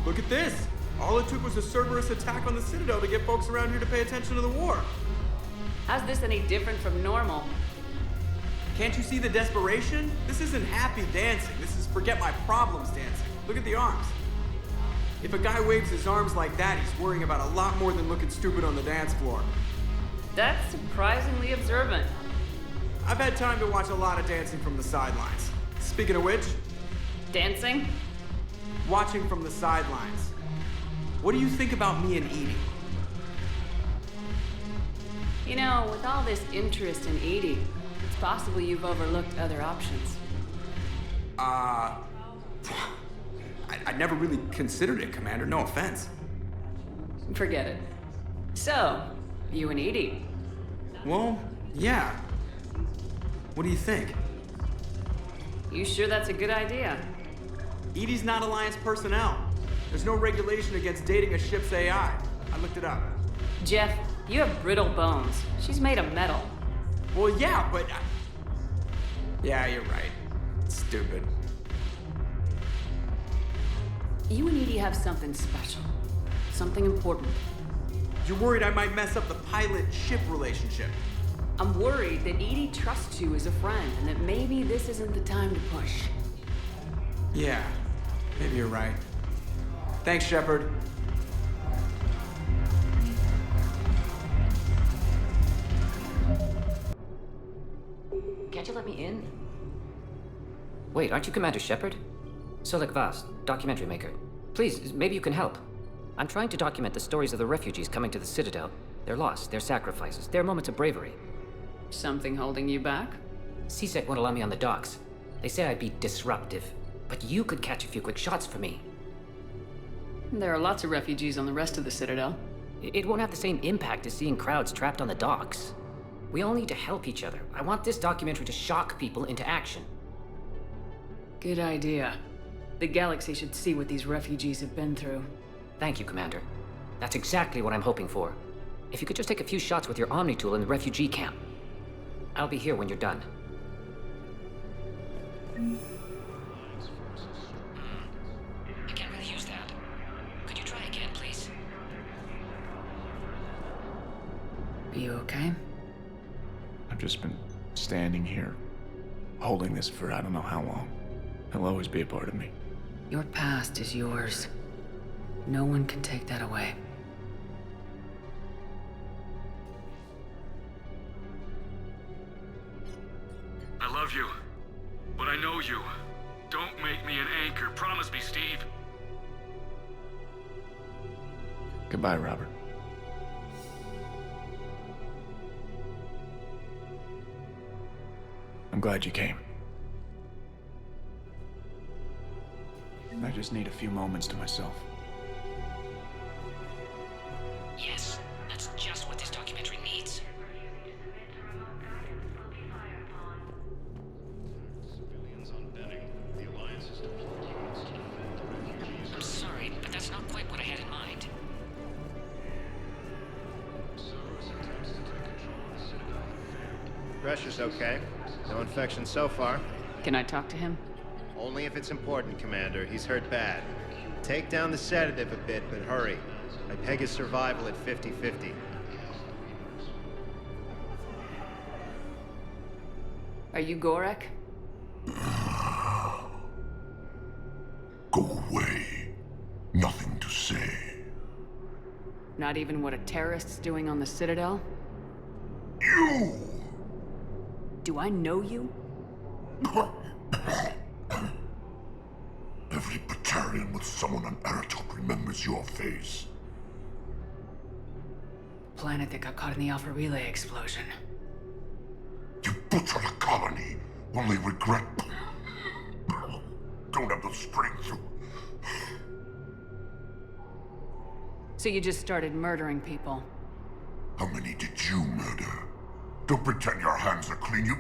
Look at this! All it took was a Cerberus attack on the Citadel to get folks around here to pay attention to the war. How's this any different from normal? Can't you see the desperation? This isn't happy dancing. This is forget my problems dancing. Look at the arms. If a guy waves his arms like that, he's worrying about a lot more than looking stupid on the dance floor. That's surprisingly observant. I've had time to watch a lot of dancing from the sidelines. Speaking of which, Dancing? watching from the sidelines. What do you think about me and Edie? You know, with all this interest in Edie, it's possible you've overlooked other options. I never really considered it, Commander. No offense. Forget it. So, you and Edie. Well, yeah. What do you think? You sure that's a good idea? Edie's not Alliance personnel. There's no regulation against dating a ship's AI. I looked it up. Jeff, you have brittle bones. She's made of metal. Well, yeah, but... Yeah, you're right. Stupid. You and Edie have something special. Something important. You're worried I might mess up the pilot-ship relationship. I'm worried that Edie trusts you as a friend, and that maybe this isn't the time to push. Yeah, maybe you're right. Thanks, Shepard. Can't you let me in? Wait, aren't you Commander Shepard? Solik Vast, documentary maker. Please, maybe you can help. I'm trying to document the stories of the refugees coming to the Citadel. Their loss, their sacrifices, their moments of bravery. Something holding you back? CSEC won't allow me on the docks. They say I'd be disruptive. But you could catch a few quick shots for me. There are lots of refugees on the rest of the Citadel. It won't have the same impact as seeing crowds trapped on the docks. We all need to help each other. I want this documentary to shock people into action. Good idea. The galaxy should see what these refugees have been through. Thank you, Commander. That's exactly what I'm hoping for. If you could just take a few shots with your Omni tool in the refugee camp. I'll be here when you're done. I can't really use that. Could you try again, please? Are you okay? I've just been standing here, holding this for I don't know how long. It'll always be a part of me. Your past is yours. No one can take that away. I love you, but I know you. Don't make me an anchor. Promise me, Steve. Goodbye, Robert. I'm glad you came. I just need a few moments to myself. Yes, that's just what this documentary needs. I'm sorry, but that's not quite what I had in mind. Pressure's okay. No infection so far. Can I talk to him? Only if it's important, Commander. He's hurt bad. Take down the sedative a bit, but hurry. I peg his survival at 50-50. Are you Gorek? Go away. Nothing to say. Not even what a terrorist's doing on the Citadel? You! Do I know you? Every Batarian with someone on Aratok remembers your face. Planet that got caught in the Alpha Relay explosion. You butchered a colony, only regret. Don't have the strength to. So you just started murdering people? How many did you murder? Don't pretend your hands are clean, you.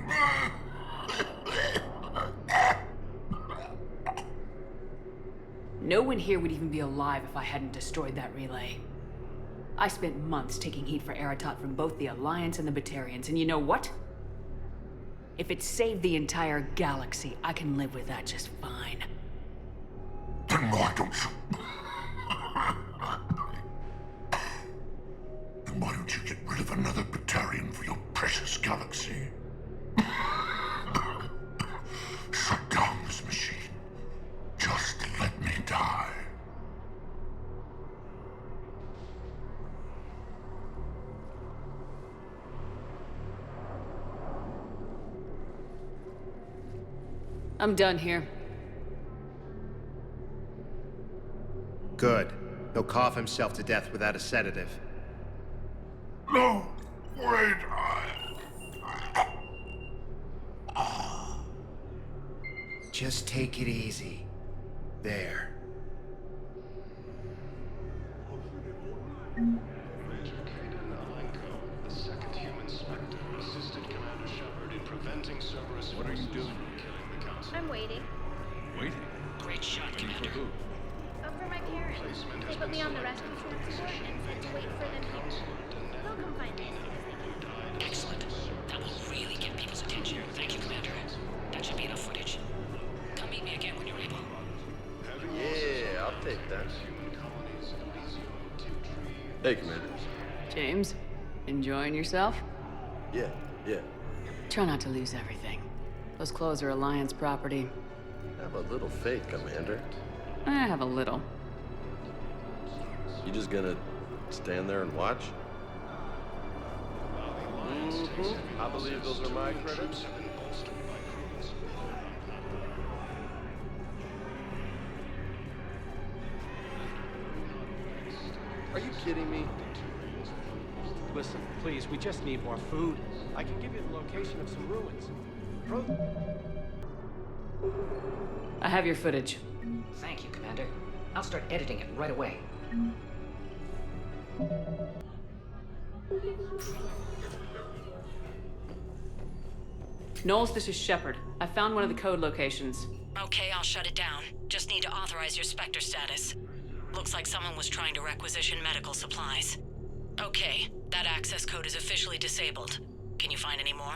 No one here would even be alive if I hadn't destroyed that relay. I spent months taking heat for Aratot from both the Alliance and the Batarians, and you know what? If it saved the entire galaxy, I can live with that just fine. Then why don't you? Then why don't you get rid of another Batarian for your precious galaxy? Shut down this machine. Just let me die. I'm done here. Good. He'll cough himself to death without a sedative. No! Wait! Just take it easy. There. The second human Spectre assisted Commander Shepard in preventing Cerberus. What are you doing? Killing the Council. I'm waiting. Waiting? Great shot, Commander. For who? For my parents. They put me on the rescue transport and said to wait for them here. They'll come find me as soon as they can. Excellent. That will really get people's attention. Thank you, Commander. That should be enough footage. Come meet me again when you're able. Yeah, I'll take that. Hey, Commander. James, enjoying yourself? Yeah. Try not to lose everything. Those clothes are Alliance property. Have a little faith, Commander. I have a little. You just gonna stand there and watch? I believe those are my credits. Are you kidding me? Listen, please, we just need more food. I can give you the location of some ruins. I have your footage. Thank you, Commander. I'll start editing it right away. Knowles, this is Shepard. I found one of the code locations. Okay, I'll shut it down. Just need to authorize your Spectre status. Looks like someone was trying to requisition medical supplies. Okay, that access code is officially disabled. Can you find any more?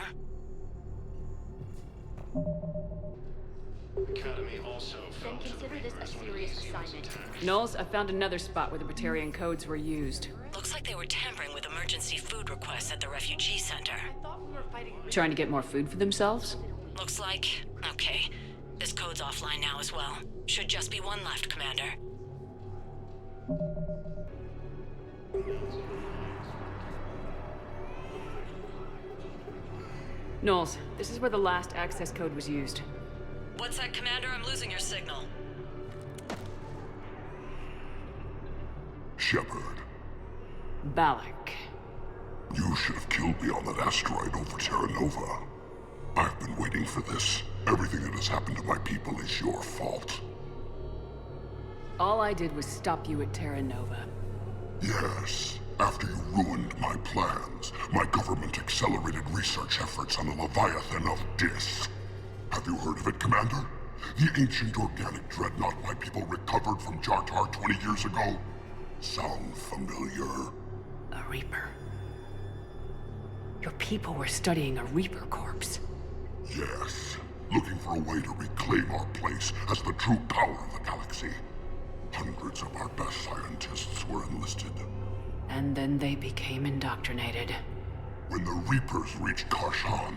Academy also Then consider this a serious assignment. Knowles, I found another spot where the Batarian codes were used. Looks like they were tampering with emergency food requests at the refugee center. Trying to get more food for themselves? Looks like... Okay. This code's offline now as well. Should just be one left, Commander. Knowles, this is where the last access code was used. What's that, Commander? I'm losing your signal. Shepard, Balak. you should have killed me on that asteroid over Terra Nova. I've been waiting for this. Everything that has happened to my people is your fault. All I did was stop you at Terra Nova. Yes. After you ruined my plans, my government accelerated research efforts on the Leviathan of Dis. Have you heard of it, Commander? The ancient organic dreadnought my people recovered from Jar Jar 20 years ago? Sound familiar? A Reaper. Your people were studying a Reaper corpse. Yes. Looking for a way to reclaim our place as the true power of the galaxy. Hundreds of our best scientists were enlisted. And then they became indoctrinated. When the Reapers reached Karshan,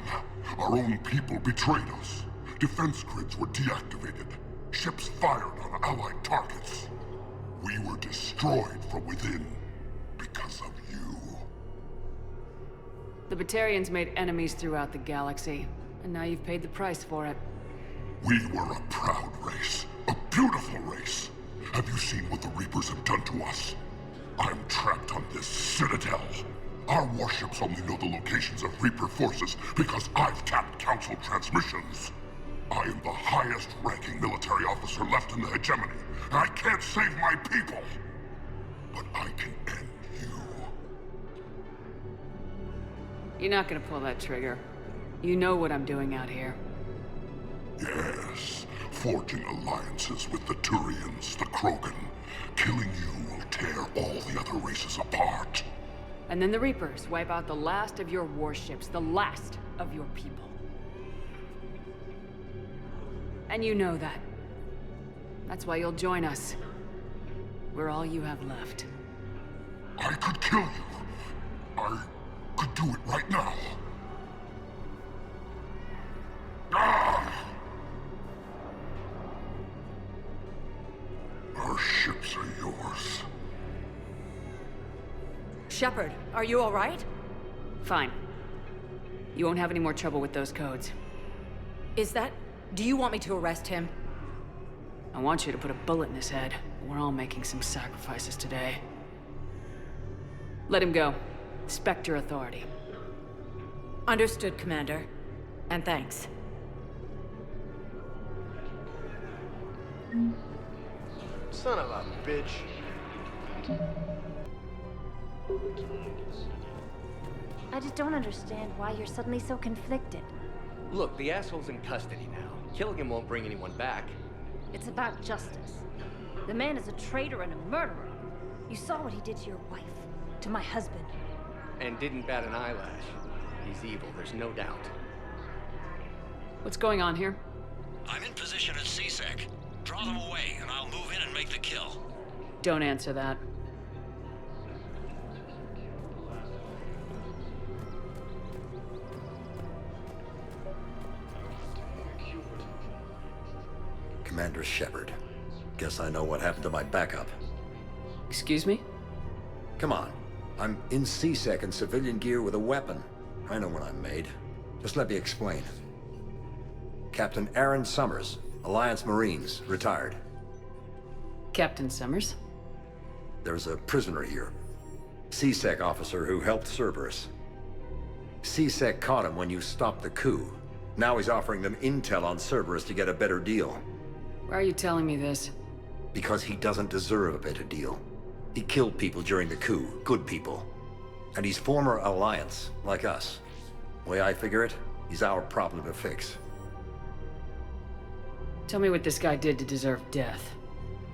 our own people betrayed us. Defense grids were deactivated. Ships fired on Allied targets. We were destroyed from within because of you. The Batarians made enemies throughout the galaxy, and now you've paid the price for it. We were a proud race. A beautiful race. Have you seen what the Reapers have done to us? I'm trapped on this Citadel. Our warships only know the locations of Reaper forces because I've tapped Council transmissions. I am the highest-ranking military officer left in the hegemony, and I can't save my people. But I can end you. You're not gonna pull that trigger. You know what I'm doing out here. Yes, forging alliances with the Turians, the Krogan. Killing you will tear all the other races apart. And then the Reapers wipe out the last of your warships, the last of your people. And you know that. That's why you'll join us. We're all you have left. I could kill you. I could do it right now. Our ships are yours. Shepard, are you all right? Fine. You won't have any more trouble with those codes. Is that Do you want me to arrest him? I want you to put a bullet in his head. We're all making some sacrifices today. Let him go. Spectre authority. Understood, Commander. And thanks. Son of a bitch. I just don't understand why you're suddenly so conflicted. Look, the asshole's in custody now. Killing him won't bring anyone back. It's about justice. The man is a traitor and a murderer. You saw what he did to your wife, to my husband. And didn't bat an eyelash. He's evil, there's no doubt. What's going on here? I'm in position at CSEC. Draw them away, and I'll move in and make the kill. Don't answer that. Commander Shepard. Guess I know what happened to my backup. Excuse me? Come on. I'm in CSEC in civilian gear with a weapon. I know what I'm made. Just let me explain. Captain Aaron Summers, Alliance Marines, retired. Captain Summers? There's a prisoner here. CSEC officer who helped Cerberus. CSEC caught him when you stopped the coup. Now he's offering them intel on Cerberus to get a better deal. Why are you telling me this? Because he doesn't deserve a better deal. He killed people during the coup, good people. And he's former Alliance, like us. The way I figure it, he's our problem to fix. Tell me what this guy did to deserve death.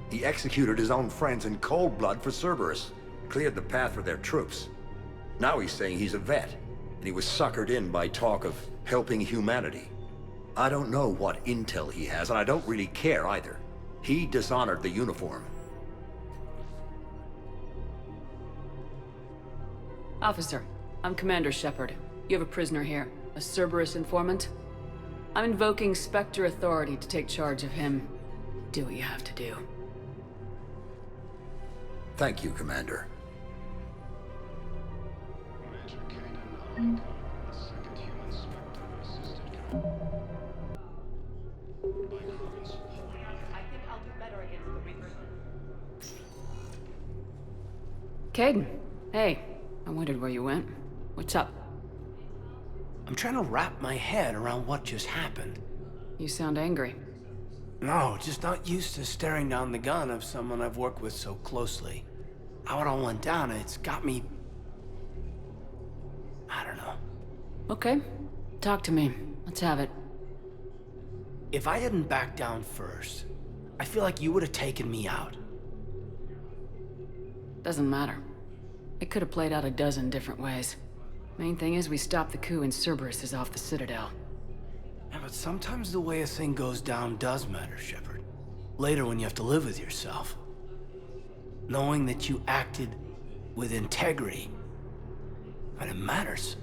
He executed his own friends in cold blood for Cerberus. Cleared the path for their troops. Now he's saying he's a vet, and he was suckered in by talk of helping humanity. I don't know what intel he has, and I don't really care either. He dishonored the uniform. Officer, I'm Commander Shepard. You have a prisoner here, a Cerberus informant. I'm invoking Spectre authority to take charge of him. Do what you have to do. Thank you, Commander. Caden, hey. I wondered where you went. What's up? I'm trying to wrap my head around what just happened. You sound angry. No, just not used to staring down the gun of someone I've worked with so closely. How it all went down, it's got me... I don't know. Okay. Talk to me. Let's have it. If I hadn't backed down first, I feel like you would have taken me out. Doesn't matter. It could have played out a dozen different ways. Main thing is we stopped the coup and Cerberus is off the Citadel. Yeah, but sometimes the way a thing goes down does matter, Shepard. Later when you have to live with yourself. Knowing that you acted with integrity. And it matters.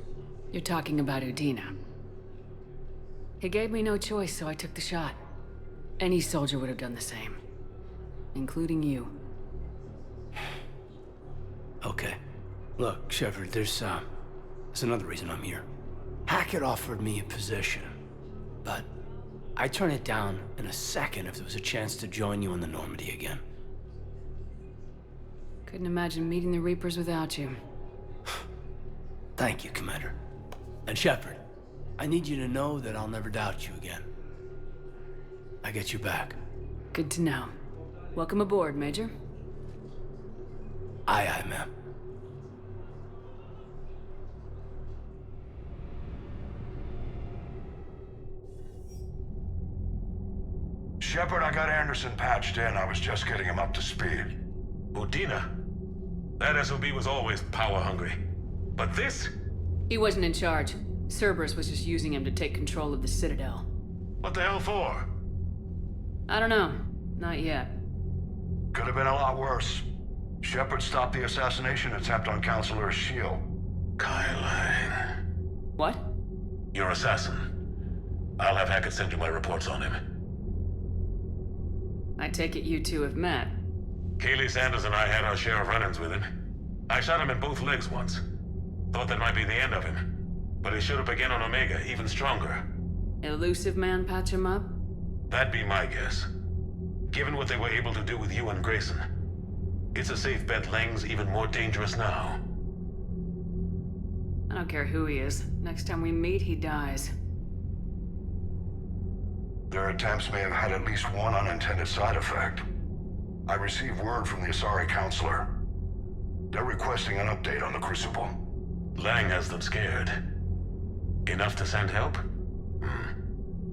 You're talking about Udina. He gave me no choice, so I took the shot. Any soldier would have done the same. Including you. Okay. Look, Shepard, there's another reason I'm here. Hackett offered me a position, but I'd turn it down in a second if there was a chance to join you in the Normandy again. Couldn't imagine meeting the Reapers without you. Thank you, Commander. And Shepard, I need you to know that I'll never doubt you again. I get your back. Good to know. Welcome aboard, Major. Aye, aye, ma'am. Shepard, I got Anderson patched in. I was just getting him up to speed. Udina? That SOB was always power-hungry. But this? He wasn't in charge. Cerberus was just using him to take control of the Citadel. What the hell for? I don't know. Not yet. Could have been a lot worse. Shepard stopped the assassination attempt on Counselor Shield. Kylan. What? Your assassin. I'll have Hackett send you my reports on him. I take it you two have met. Kaylee Sanders and I had our share of run-ins with him. I shot him in both legs once. Thought that might be the end of him. But he showed up again on Omega, even stronger. Elusive man patch him up? That'd be my guess. Given what they were able to do with you and Grayson, it's a safe bet Lang's even more dangerous now. I don't care who he is. Next time we meet, he dies. Their attempts may have had at least one unintended side effect. I received word from the Asari Counselor. They're requesting an update on the Crucible. Lang has them scared. Enough to send help?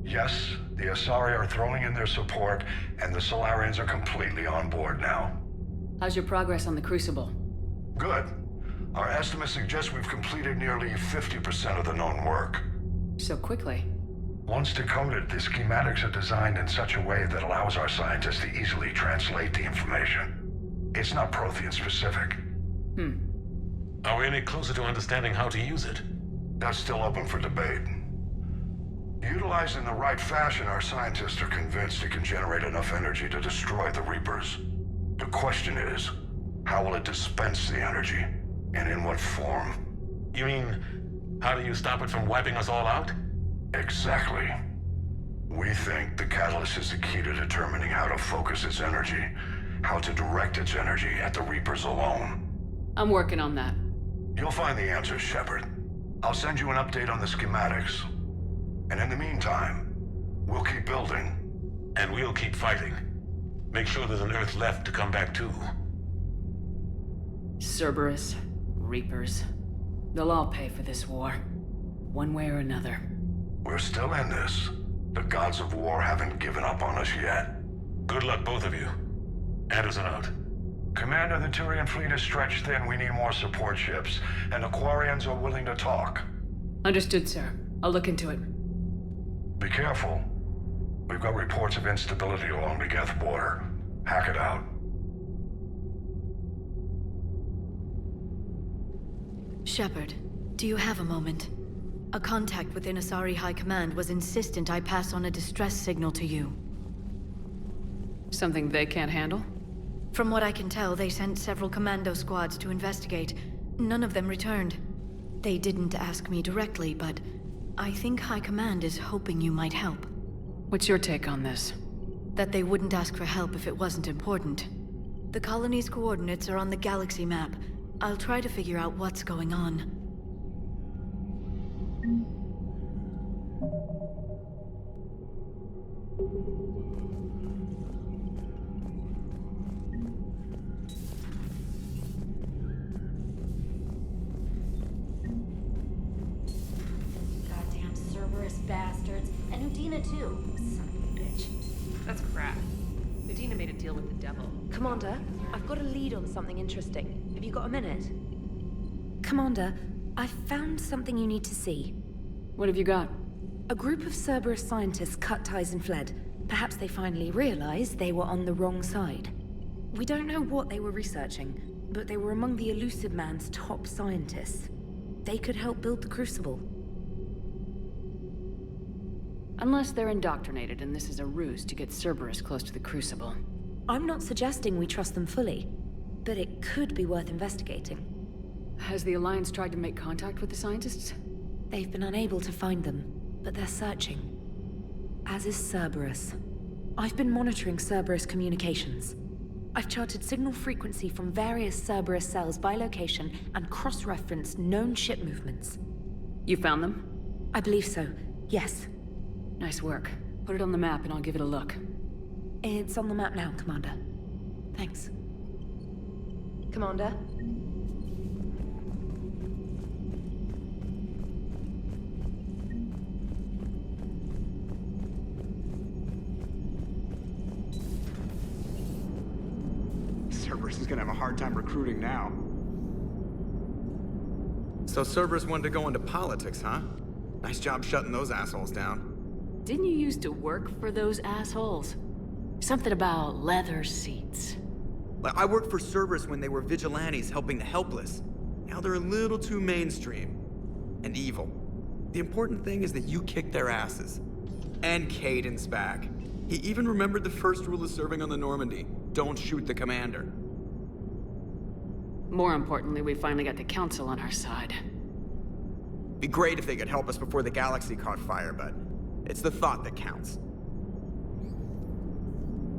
Yes, the Asari are throwing in their support, and the Solarians are completely on board now. How's your progress on the Crucible? Good. Our estimates suggest we've completed nearly 50% of the known work. So quickly. Once decoded, the schematics are designed in such a way that allows our scientists to easily translate the information. It's not Prothean specific. Are we any closer to understanding how to use it? That's still open for debate. Utilized in the right fashion, our scientists are convinced it can generate enough energy to destroy the Reapers. The question is, how will it dispense the energy? And in what form? You mean, how do you stop it from wiping us all out? Exactly. We think the catalyst is the key to determining how to focus its energy, how to direct its energy at the Reapers alone. I'm working on that. You'll find the answers, Shepard. I'll send you an update on the schematics. And in the meantime, we'll keep building. And we'll keep fighting. Make sure there's an Earth left to come back to. Cerberus, Reapers. They'll all pay for this war. One way or another. We're still in this. The gods of war haven't given up on us yet. Good luck, both of you. Anderson out. Commander, the Turian fleet is stretched thin. We need more support ships. And the Quarians are willing to talk. Understood, sir. I'll look into it. Be careful. We've got reports of instability along the Geth border. Hack it out. Shepard, do you have a moment? A contact within Asari High Command was insistent I pass on a distress signal to you. Something they can't handle? From what I can tell, they sent several commando squads to investigate. None of them returned. They didn't ask me directly, but I think High Command is hoping you might help. What's your take on this? That they wouldn't ask for help if it wasn't important. The colony's coordinates are on the galaxy map. I'll try to figure out what's going on. Goddamn Cerberus bastards. And Udina too. Son of a bitch. That's crap. Udina made a deal with the devil. Commander, I've got a lead on something interesting. Have you got a minute? Commander, I've found something you need to see. What have you got? A group of Cerberus scientists cut ties and fled. Perhaps they finally realized they were on the wrong side. We don't know what they were researching, but they were among the Elusive Man's top scientists. They could help build the Crucible. Unless they're indoctrinated and this is a ruse to get Cerberus close to the Crucible. I'm not suggesting we trust them fully, but it could be worth investigating. Has the Alliance tried to make contact with the scientists? They've been unable to find them, but they're searching. As is Cerberus. I've been monitoring Cerberus communications. I've charted signal frequency from various Cerberus cells by location and cross-referenced known ship movements. You found them? I believe so, yes. Nice work. Put it on the map and I'll give it a look. It's on the map now, Commander. Thanks. Commander? Cerberus is gonna have a hard time recruiting now. So Cerberus wanted to go into politics, huh? Nice job shutting those assholes down. Didn't you used to work for those assholes? Something about leather seats. I worked for Cerberus when they were vigilantes helping the helpless. Now they're a little too mainstream. And evil. The important thing is that you kicked their asses. And Caden's back. He even remembered the first rule of serving on the Normandy. Don't shoot the commander. More importantly, we finally got the Council on our side. Be great if they could help us before the galaxy caught fire, but it's the thought that counts.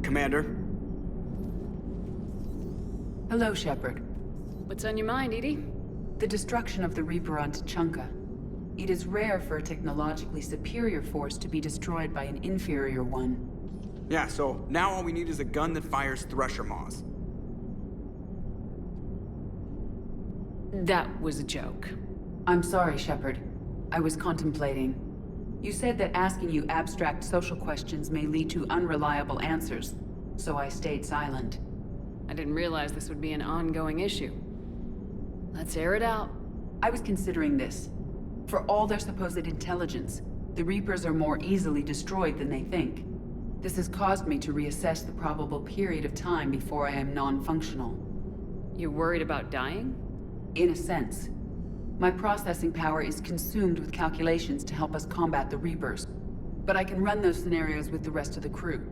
Commander. Hello, Shepard. What's on your mind, Edie? The destruction of the Reaper on Tuchanka. It is rare for a technologically superior force to be destroyed by an inferior one. Yeah, so now all we need is a gun that fires Thresher Maws. That was a joke. I'm sorry, Shepard. I was contemplating. You said that asking you abstract social questions may lead to unreliable answers, so I stayed silent. I didn't realize this would be an ongoing issue. Let's air it out. I was considering this. For all their supposed intelligence, the Reapers are more easily destroyed than they think. This has caused me to reassess the probable period of time before I am non-functional. You're worried about dying? In a sense. My processing power is consumed with calculations to help us combat the Reapers, but I can run those scenarios with the rest of the crew.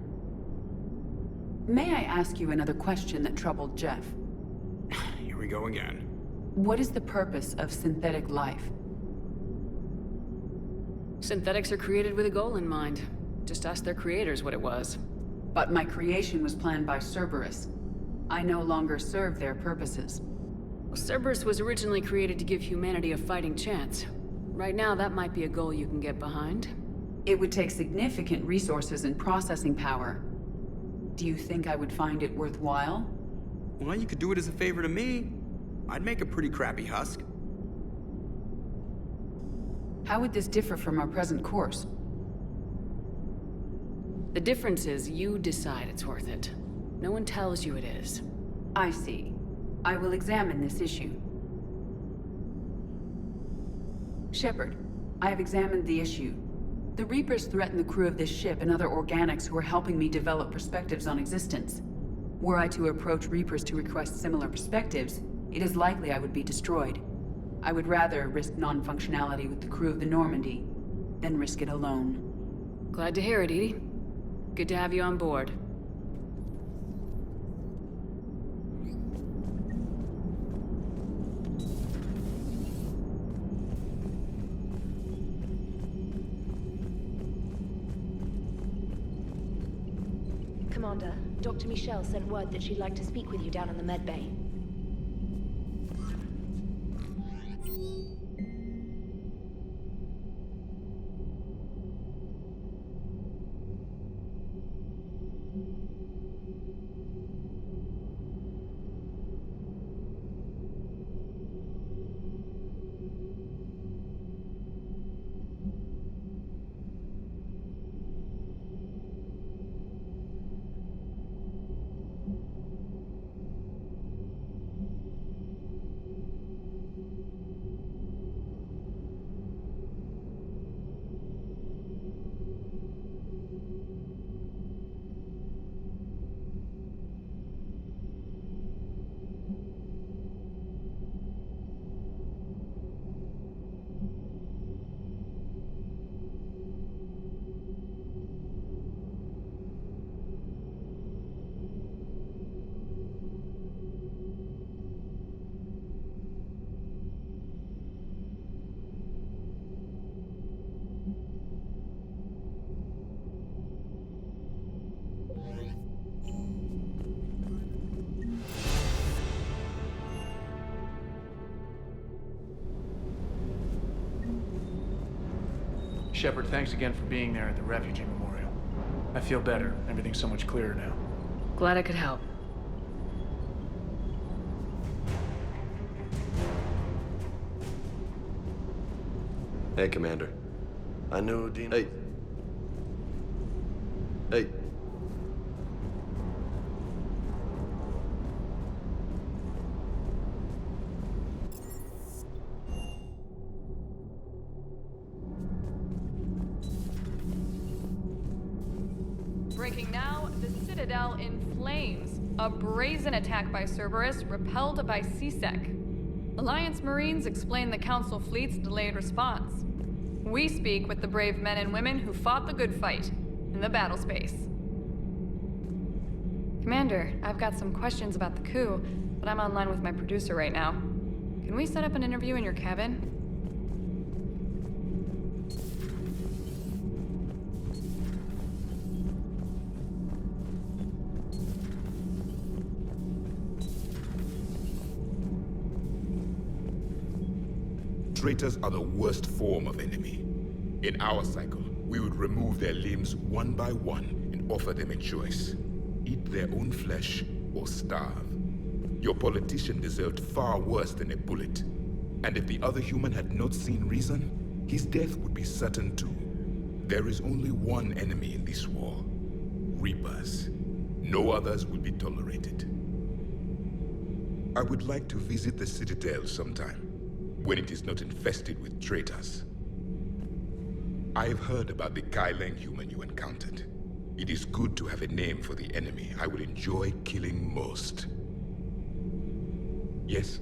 May I ask you another question that troubled Jeff? Here we go again. What is the purpose of synthetic life? Synthetics are created with a goal in mind. Just ask their creators what it was. But my creation was planned by Cerberus. I no longer serve their purposes. Well, Cerberus was originally created to give humanity a fighting chance. Right now, that might be a goal you can get behind. It would take significant resources and processing power. Do you think I would find it worthwhile? Well, you could do it as a favor to me. I'd make a pretty crappy husk. How would this differ from our present course? The difference is you decide it's worth it. No one tells you it is. I see. I will examine this issue. Shepard, I have examined the issue. The Reapers threaten the crew of this ship and other organics who are helping me develop perspectives on existence. Were I to approach Reapers to request similar perspectives, it is likely I would be destroyed. I would rather risk non-functionality with the crew of the Normandy than risk it alone. Glad to hear it, Edie. Good to have you on board. Commander, Dr. Michelle sent word that she'd like to speak with you down in the med bay. Shepard, thanks again for being there at the refugee memorial. I feel better. Everything's so much clearer now. Glad I could help. Hey, Commander. I knew Dina. Hey. Hey. Breaking now, the Citadel in flames. A brazen attack by Cerberus, repelled by CSEC. Alliance Marines explain the Council fleet's delayed response. We speak with the brave men and women who fought the good fight in the battle space. Commander, I've got some questions about the coup, but I'm online with my producer right now. Can we set up an interview in your cabin? traitors are the worst form of enemy. In our cycle, we would remove their limbs one by one and offer them a choice. Eat their own flesh or starve. Your politician deserved far worse than a bullet. And if the other human had not seen reason, his death would be certain too. There is only one enemy in this war. Reapers. No others will be tolerated. I would like to visit the Citadel sometime, when it is not infested with traitors. I have heard about the Kaileng human you encountered. It is good to have a name for the enemy I would enjoy killing most. Yes?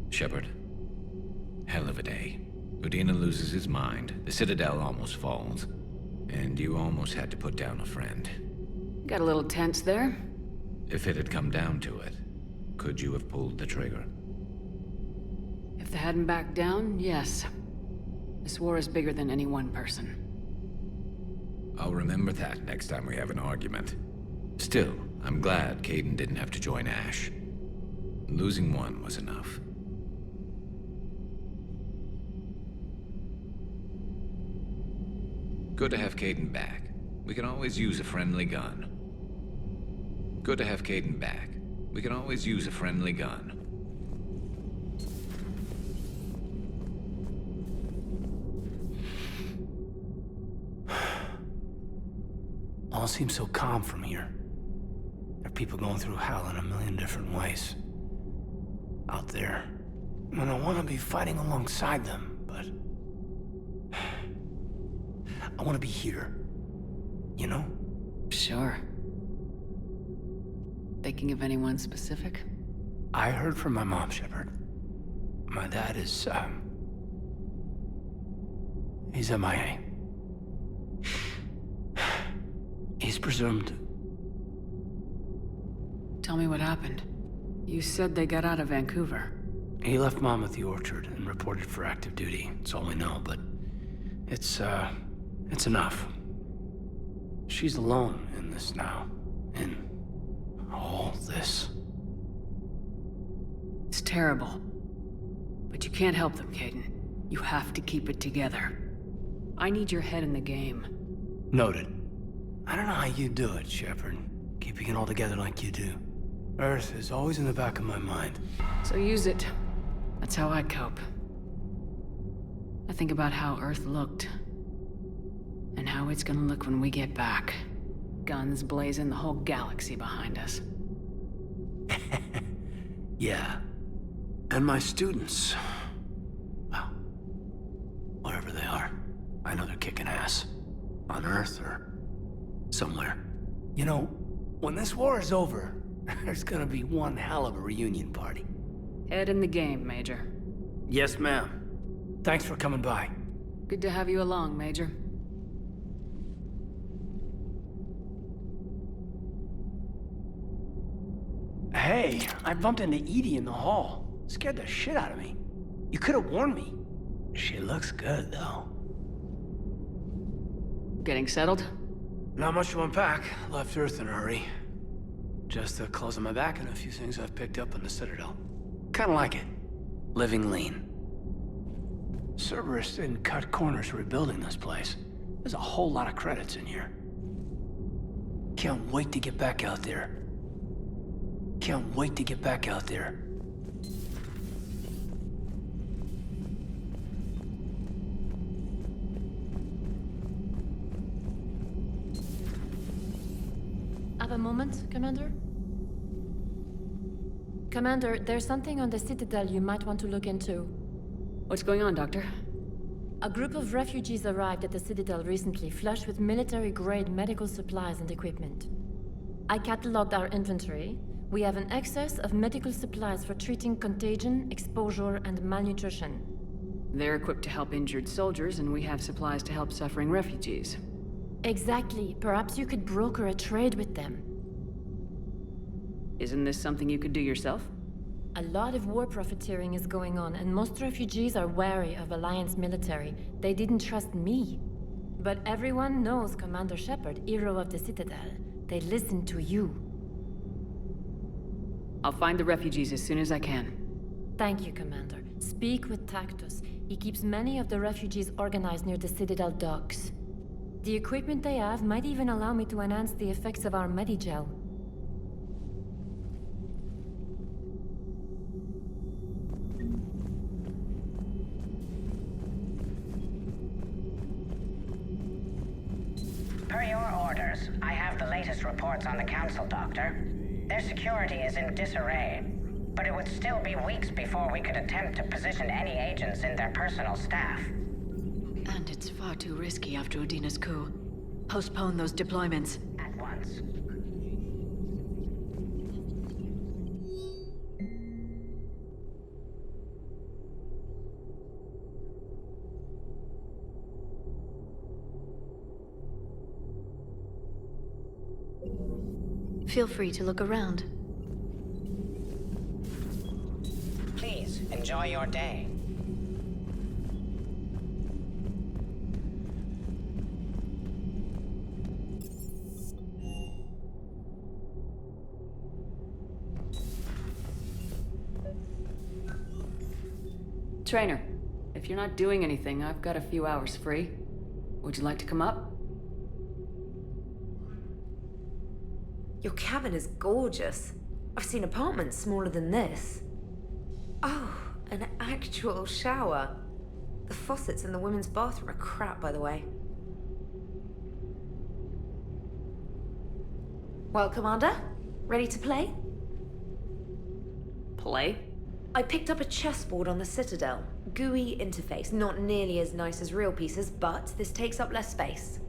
Shepard. Hell of a day. Udina loses his mind, the Citadel almost falls, and you almost had to put down a friend. Got a little tense there. If it had come down to it, could you have pulled the trigger? If they hadn't backed down, yes. This war is bigger than any one person. I'll remember that next time we have an argument. Still, I'm glad Kaidan didn't have to join Ash. Losing one was enough. Good to have Kaidan back. We can always use a friendly gun. Good to have Kaidan back. We can always use a friendly gun. All seems so calm from here. There are people going through hell in a million different ways. Out there. And I want to be fighting alongside them, but... I want to be here. You know? Sure. Thinking of anyone specific? I heard from my mom, Shepard. My dad is, he's MIA. He's presumed... Tell me what happened. You said they got out of Vancouver. He left Mom at the orchard and reported for active duty. That's all we know, but... It's enough. She's alone in this now. In all this. It's terrible. But you can't help them, Kaidan. You have to keep it together. I need your head in the game. Noted. I don't know how you do it, Shepard. Keeping it all together like you do. Earth is always in the back of my mind. So use it. That's how I cope. I think about how Earth looked. And how it's gonna look when we get back. Guns blazing, the whole galaxy behind us. Yeah. And my students. Well, wherever they are. I know they're kicking ass. On Earth or somewhere. You know, when this war is over, there's gonna be one hell of a reunion party. Head in the game, Major. Yes, ma'am. Thanks for coming by. Good to have you along, Major. Hey, I bumped into Edie in the hall. Scared the shit out of me. You could have warned me. She looks good, though. Getting settled? Not much to unpack. Left Earth in a hurry. Just the clothes on my back and a few things I've picked up on the Citadel. Kinda like it. Living lean. Cerberus didn't cut corners rebuilding this place. There's a whole lot of credits in here. Can't wait to get back out there. Can't wait to get back out there. Have a moment, Commander? Commander, there's something on the Citadel you might want to look into. What's going on, Doctor? A group of refugees arrived at the Citadel recently, flushed with military-grade medical supplies and equipment. I cataloged our inventory. We have an excess of medical supplies for treating contagion, exposure, and malnutrition. They're equipped to help injured soldiers, and we have supplies to help suffering refugees. Exactly. Perhaps you could broker a trade with them. Isn't this something you could do yourself? A lot of war profiteering is going on, and most refugees are wary of Alliance military. They didn't trust me. But everyone knows Commander Shepard, hero of the Citadel. They listen to you. I'll find the refugees as soon as I can. Thank you, Commander. Speak with Tactus. He keeps many of the refugees organized near the Citadel docks. The equipment they have might even allow me to enhance the effects of our Medigel. Per your orders, I have the latest reports on the Council, Doctor. Their security is in disarray, but it would still be weeks before we could attempt to position any agents in their personal staff. And it's far too risky after Udina's coup. Postpone those deployments. At once. Feel free to look around. Please, enjoy your day. Trainer, if you're not doing anything, I've got a few hours free. Would you like to come up? Your cabin is gorgeous. I've seen apartments smaller than this. Oh, an actual shower. The faucets in the women's bathroom are crap, by the way. Well, Commander, ready to play? Play? I picked up a chessboard on the Citadel. GUI interface, not nearly as nice as real pieces, but this takes up less space.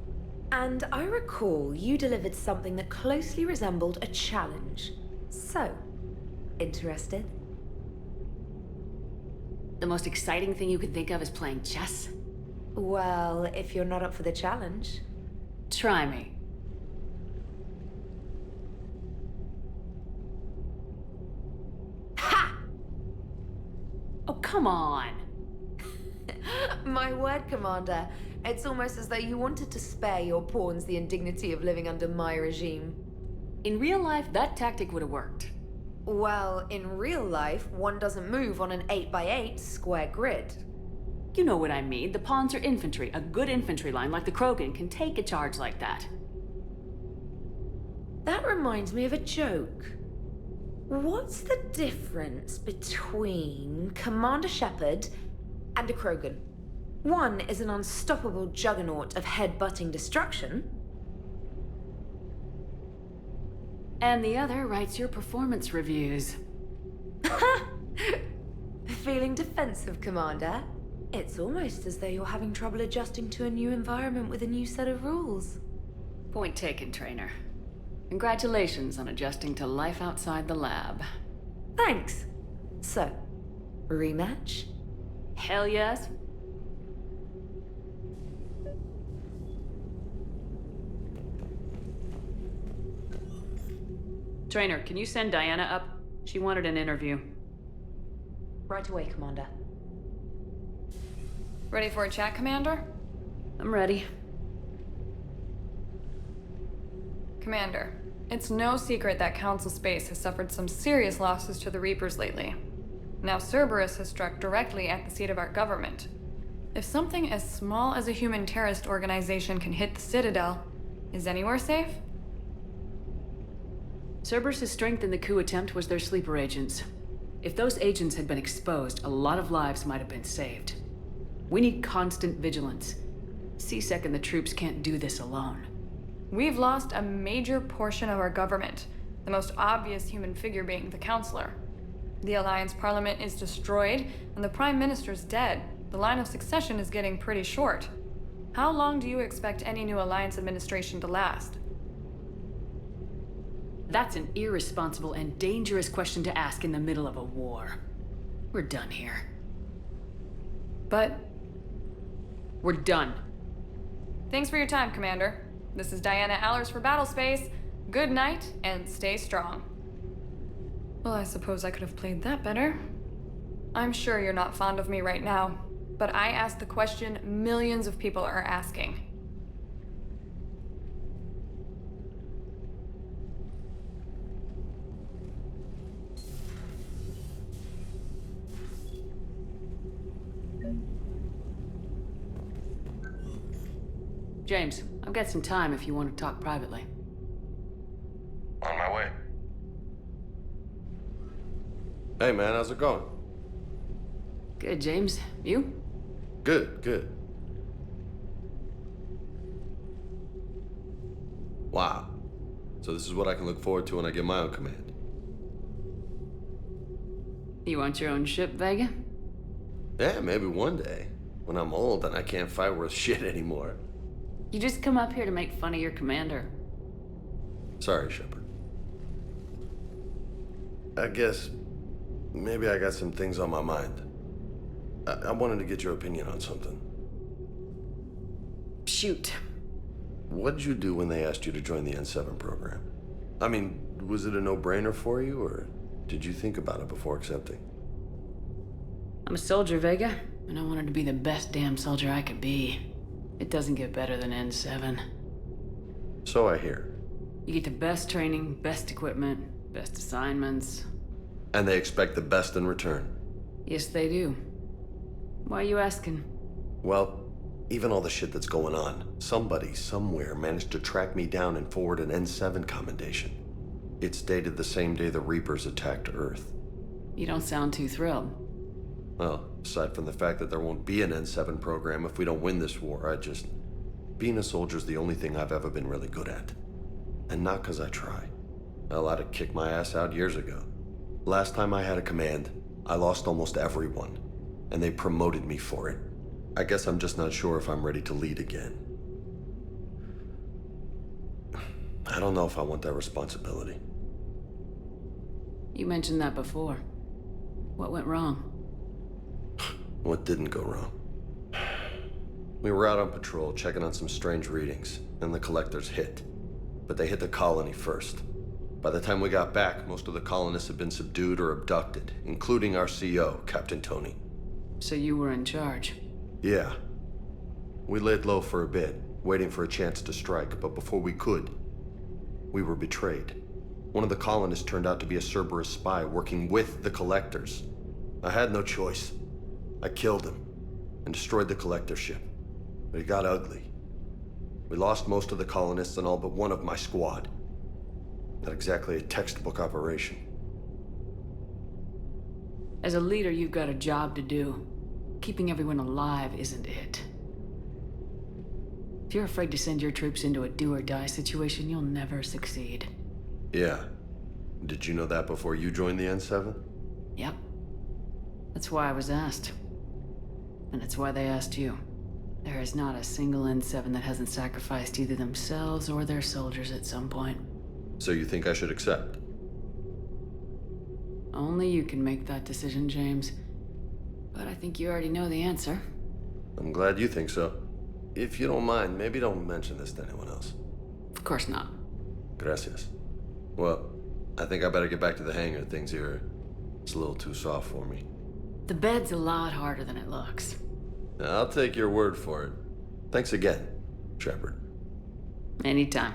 And I recall you delivered something that closely resembled a challenge. So, interested? The most exciting thing you could think of is playing chess? Well, if you're not up for the challenge. Try me. Ha! Oh, come on! My word, Commander. It's almost as though you wanted to spare your pawns the indignity of living under my regime. In real life, that tactic would have worked. Well, in real life, one doesn't move on an 8x8 square grid. You know what I mean. The pawns are infantry. A good infantry line like the Krogan can take a charge like that. That reminds me of a joke. What's the difference between Commander Shepard and a Krogan? One is an unstoppable juggernaut of head-butting destruction. And the other writes your performance reviews. Feeling defensive, Commander? It's almost as though you're having trouble adjusting to a new environment with a new set of rules. Point taken, Trainer. Congratulations on adjusting to life outside the lab. Thanks. So, rematch? Hell yes. Trainer, can you send Diana up? She wanted an interview. Right away, Commander. Ready for a chat, Commander? I'm ready. Commander, it's no secret that Council space has suffered some serious losses to the Reapers lately. Now Cerberus has struck directly at the seat of our government. If something as small as a human terrorist organization can hit the Citadel, is anywhere safe? Cerberus' strength in the coup attempt was their sleeper agents. If those agents had been exposed, a lot of lives might have been saved. We need constant vigilance. CSEC and the troops can't do this alone. We've lost a major portion of our government, the most obvious human figure being the Counselor. The Alliance Parliament is destroyed, and the Prime Minister's dead. The line of succession is getting pretty short. How long do you expect any new Alliance administration to last? That's an irresponsible and dangerous question to ask in the middle of a war. We're done here. But... we're done. Thanks for your time, Commander. This is Diana Allers for Battlespace. Good night, and stay strong. Well, I suppose I could have played that better. I'm sure you're not fond of me right now, but I asked the question millions of people are asking. James, I've got some time if you want to talk privately. On my way. Hey man, how's it going? Good, James. You? Good, good. Wow. So this is what I can look forward to when I get my own command. You want your own ship, Vega? Yeah, maybe one day. When I'm old and I can't fight worth shit anymore. You just come up here to make fun of your commander. Sorry, Shepard. I guess maybe I got some things on my mind. I wanted to get your opinion on something. Shoot. What'd you do when they asked you to join the N7 program? I mean, was it a no-brainer for you, or did you think about it before accepting? I'm a soldier, Vega, and I wanted to be the best damn soldier I could be. It doesn't get better than N7. So I hear. You get the best training, best equipment, best assignments. And they expect the best in return. Yes, they do. Why are you asking? Well, even all the shit that's going on, somebody somewhere managed to track me down and forward an N7 commendation. It's dated the same day the Reapers attacked Earth. You don't sound too thrilled. Well, aside from the fact that there won't be an N7 program if we don't win this war, being a soldier's the only thing I've ever been really good at. And not 'cause I try. Hell, I'd have kicked my ass out years ago. Last time I had a command, I lost almost everyone, and they promoted me for it. I guess I'm just not sure if I'm ready to lead again. I don't know if I want that responsibility. You mentioned that before. What went wrong? What didn't go wrong? We were out on patrol, checking on some strange readings, and the collectors hit. But they hit the colony first. By the time we got back, most of the colonists had been subdued or abducted, including our CO, Captain Tony. So you were in charge? Yeah. We laid low for a bit, waiting for a chance to strike, but before we could, we were betrayed. One of the colonists turned out to be a Cerberus spy working with the collectors. I had no choice. I killed him and destroyed the collector ship. But it got ugly. We lost most of the colonists and all but one of my squad. Not exactly a textbook operation. As a leader, you've got a job to do. Keeping everyone alive isn't it. If you're afraid to send your troops into a do-or-die situation, you'll never succeed. Yeah. Did you know that before you joined the N7? Yep. That's why I was asked. And it's why they asked you. There is not a single N7 that hasn't sacrificed either themselves or their soldiers at some point. So you think I should accept? Only you can make that decision, James. But I think you already know the answer. I'm glad you think so. If you don't mind, maybe don't mention this to anyone else. Of course not. Gracias. Well, I think I better get back to the hangar. Things here, it's a little too soft for me. The bed's a lot harder than it looks. I'll take your word for it. Thanks again, Shepard. Anytime.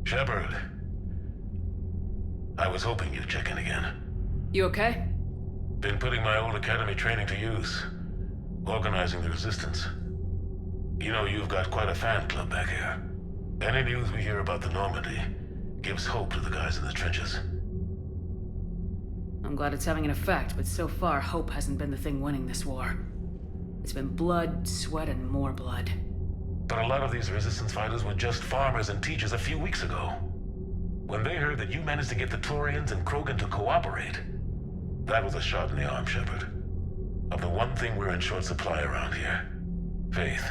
Shepard. I was hoping you'd check in again. You okay? Been putting my old academy training to use. Organizing the resistance. You know, you've got quite a fan club back here. Any news we hear about the Normandy gives hope to the guys in the trenches. I'm glad it's having an effect, but so far, hope hasn't been the thing winning this war. It's been blood, sweat, and more blood. But a lot of these resistance fighters were just farmers and teachers a few weeks ago. When they heard that you managed to get the Turians and Krogan to cooperate, that was a shot in the arm, Shepard. Of the one thing we're in short supply around here, faith.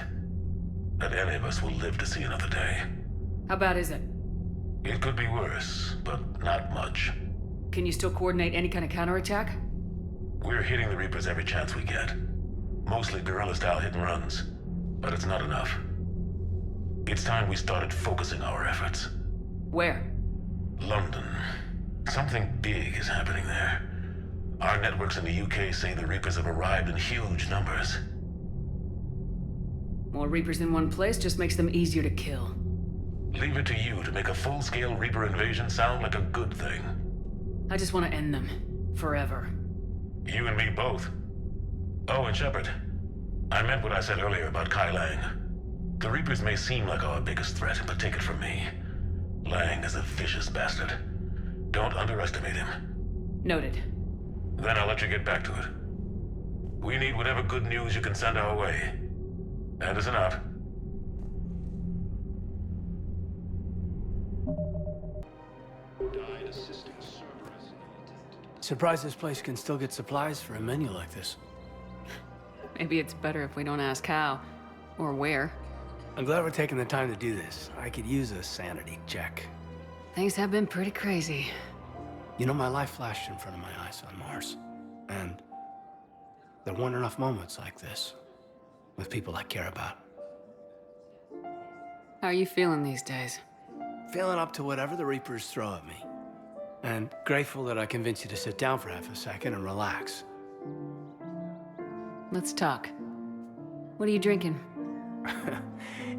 That any of us will live to see another day. How bad is it? It could be worse, but not much. Can you still coordinate any kind of counterattack? We're hitting the Reapers every chance we get. Mostly guerrilla-style hit-and-runs, but it's not enough. It's time we started focusing our efforts. Where? London. Something big is happening there. Our networks in the UK say the Reapers have arrived in huge numbers. More Reapers in one place just makes them easier to kill. Leave it to you to make a full-scale Reaper invasion sound like a good thing. I just want to end them. Forever. You and me both. Oh, and Shepard. I meant what I said earlier about Kai Lang. The Reapers may seem like our biggest threat, but take it from me. Lang is a vicious bastard. Don't underestimate him. Noted. Then I'll let you get back to it. We need whatever good news you can send our way. Anderson out. Surprised this place can still get supplies for a menu like this. Maybe it's better if we don't ask how. Or where. I'm glad we're taking the time to do this. I could use a sanity check. Things have been pretty crazy. You know, my life flashed in front of my eyes on Mars. And there weren't enough moments like this with people I care about. How are you feeling these days? Feeling up to whatever the Reapers throw at me. And grateful that I convinced you to sit down for half a second and relax. Let's talk. What are you drinking?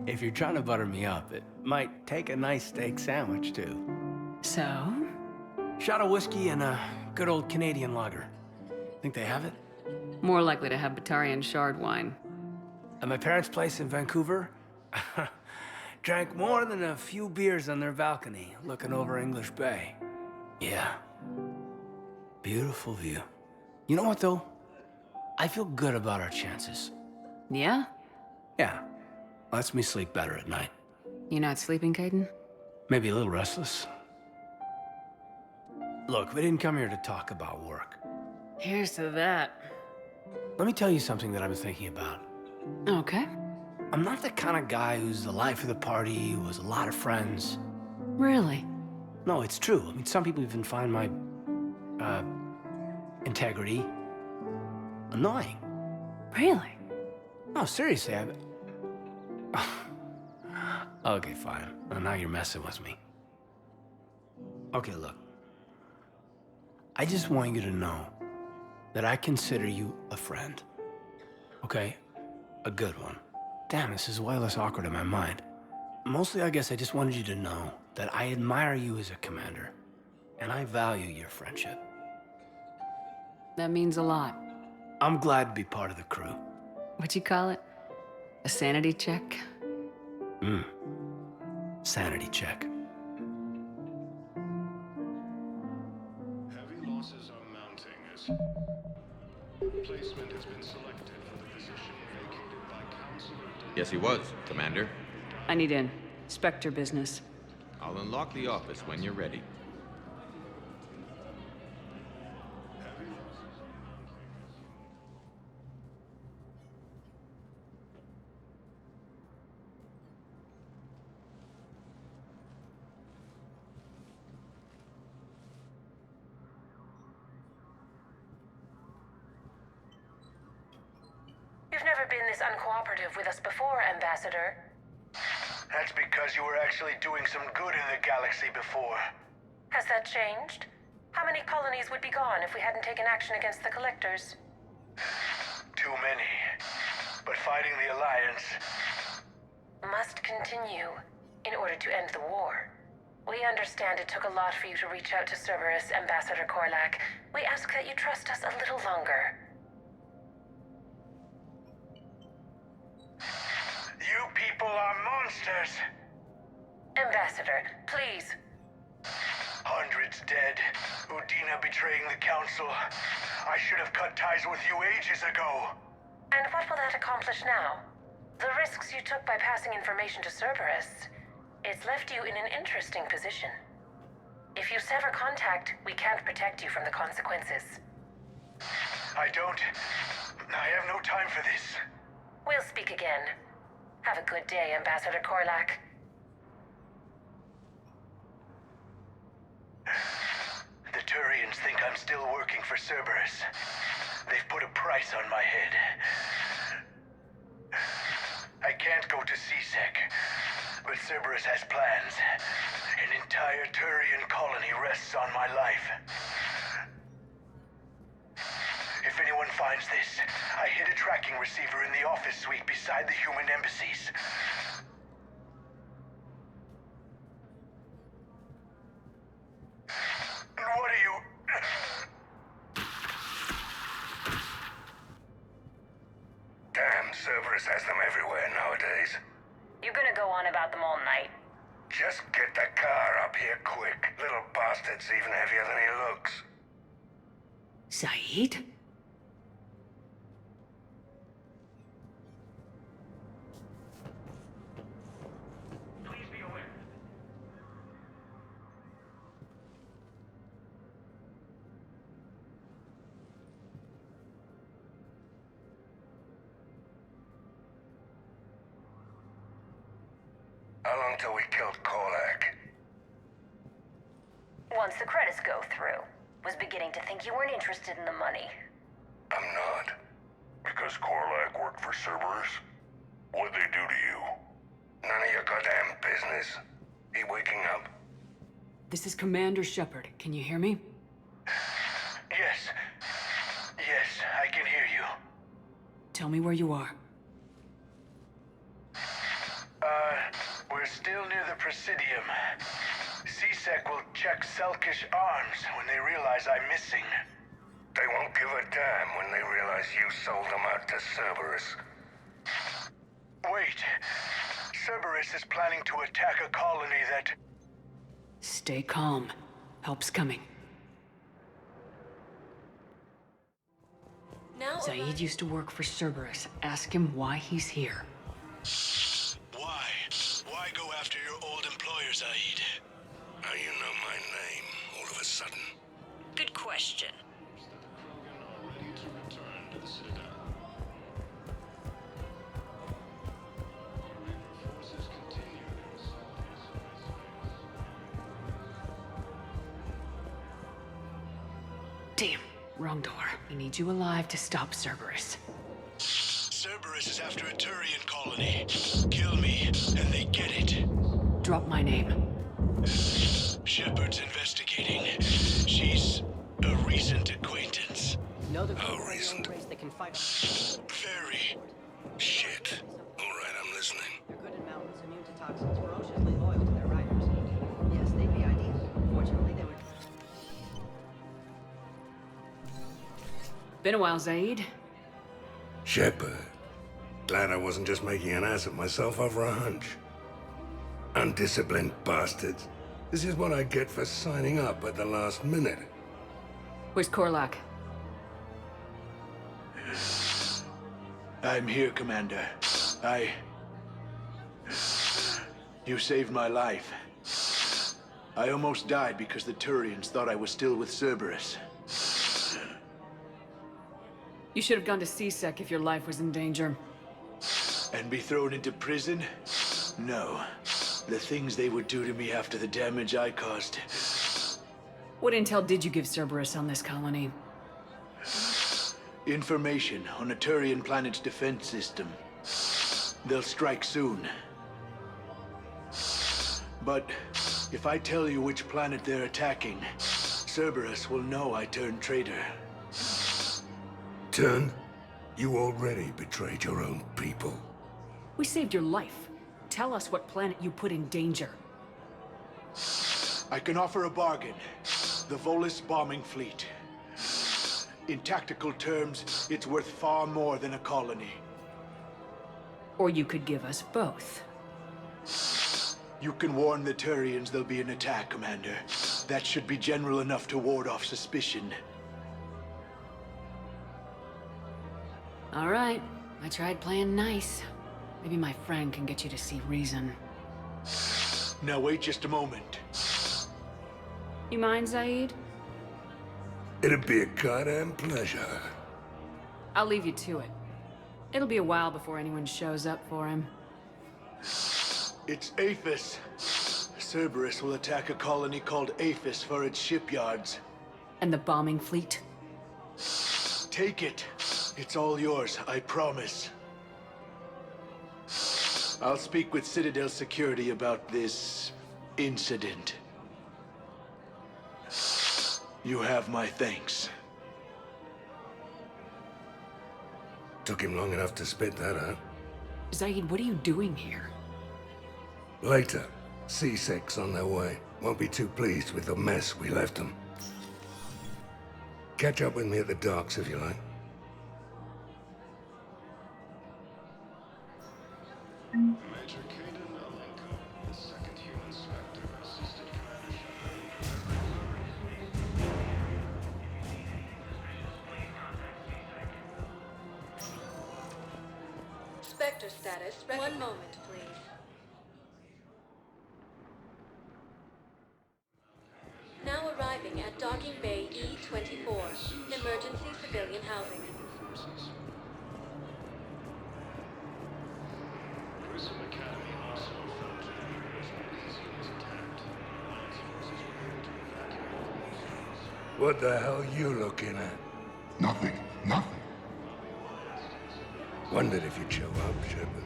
If you're trying to butter me up, it might take a nice steak sandwich, too. So? Shot of whiskey and a good old Canadian lager. Think they have it? More likely to have Batarian shard wine. At my parents' place in Vancouver, drank more than a few beers on their balcony, looking over English Bay. Yeah. Beautiful view. You know what, though? I feel good about our chances. Yeah? Yeah. Lets me sleep better at night. You not sleeping, Caden? Maybe a little restless. Look, we didn't come here to talk about work. Here's to that. Let me tell you something that I've been thinking about. Okay. I'm not the kind of guy who's the life of the party, who has a lot of friends. Really? No, it's true. I mean, some people even find my, integrity annoying. Really? No, seriously, Okay, fine. Well, now you're messing with me. Okay, look. I just want you to know that I consider you a friend. Okay? A good one. Damn, this is way less awkward in my mind. Mostly, I guess I just wanted you to know that I admire you as a commander, and I value your friendship. That means a lot. I'm glad to be part of the crew. What'd you call it? A sanity check? Sanity check. Heavy losses are mounting as placement has been selected for the position vacated by Councilor. Yes, he was, Commander. I need in. Spectre business. I'll unlock the office when you're ready. You've never been this uncooperative with us before, Ambassador. That's because you were actually doing some good in the galaxy before. Has that changed? How many colonies would be gone if we hadn't taken action against the Collectors? Too many. But fighting the Alliance must continue in order to end the war. We understand it took a lot for you to reach out to Cerberus, Ambassador Korlak. We ask that you trust us a little longer. You people are monsters! Ambassador, please. Hundreds dead. Udina betraying the Council. I should have cut ties with you ages ago. And what will that accomplish now? The risks you took by passing information to Cerberus, it's left you in an interesting position. If you sever contact, we can't protect you from the consequences. I have no time for this. We'll speak again. Have a good day, Ambassador Korlak. The Turians think I'm still working for Cerberus. They've put a price on my head. I can't go to CSEC, but Cerberus has plans. An entire Turian colony rests on my life. If anyone finds this, I hid a tracking receiver in the office suite beside the human embassies. And what are you... Damn, Cerberus has them everywhere nowadays. You gonna go on about them all night? Just get the car up here quick. Little bastard's even heavier than he looks. Saeed? How long till we killed Korlak? Once the credits go through. Was beginning to think you weren't interested in the money. I'm not. Because Korlak worked for Cerberus? What'd they do to you? None of your goddamn business. He waking up? This is Commander Shepard. Can you hear me? Yes. Yes, I can hear you. Tell me where you are. We're still near the Presidium. CSEC will check Selkish arms when they realize I'm missing. They won't give a damn when they realize you sold them out to Cerberus. Wait. Cerberus is planning to attack a colony that... Stay calm. Help's coming. Now Saeed used to work for Cerberus. Ask him why he's here. Why? Why go after your old employer, Saeed? How you know my name all of a sudden? Good question. Damn, wrong door. He needs you alive to stop Cerberus. Cerberus is after a Turian colony. Kill me, and they get it. Drop my name. Shepard's investigating. She's a recent acquaintance. How recent? Very. Shit. All right, I'm listening. They're good in mountains, immune to toxins, ferociously loyal to their riders. Yes, they'd be ideal. Fortunately, they would... Been a while, Saeed. Shepard. Glad I wasn't just making an ass of myself over a hunch. Undisciplined bastards. This is what I get for signing up at the last minute. Where's Korlak? I'm here, Commander. You saved my life. I almost died because the Turians thought I was still with Cerberus. You should have gone to CSEC if your life was in danger. And be thrown into prison? No. The things they would do to me after the damage I caused. What intel did you give Cerberus on this colony? Information on a Turian planet's defense system. They'll strike soon. But if I tell you which planet they're attacking, Cerberus will know I turned traitor. Turn? You already betrayed your own people. We saved your life. Tell us what planet you put in danger. I can offer a bargain. The Volus bombing fleet. In tactical terms, it's worth far more than a colony. Or you could give us both. You can warn the Turians there'll be an attack, Commander. That should be general enough to ward off suspicion. All right. I tried playing nice. Maybe my friend can get you to see reason. Now wait just a moment. You mind, Zaid? It'd be a goddamn pleasure. I'll leave you to it. It'll be a while before anyone shows up for him. It's Aphis. Cerberus will attack a colony called Aphis for its shipyards. And the bombing fleet? Take it. It's all yours, I promise. I'll speak with Citadel security about this incident. You have my thanks. Took him long enough to spit that out. Zaid, what are you doing here? Later. C6's on their way. Won't be too pleased with the mess we left them. Catch up with me at the docks if you like. Major Caden Alenko, the second human spectre, assisted Commander Spectre status. One moment, please. Now arriving at Docking Bay E-24, emergency civilian housing. Grissom Academy also fell to the Reapers when the casino was attacked. Alliance forces were able to evacuate. What the hell you looking at? Nothing. Wondered if you'd show up, Shepard.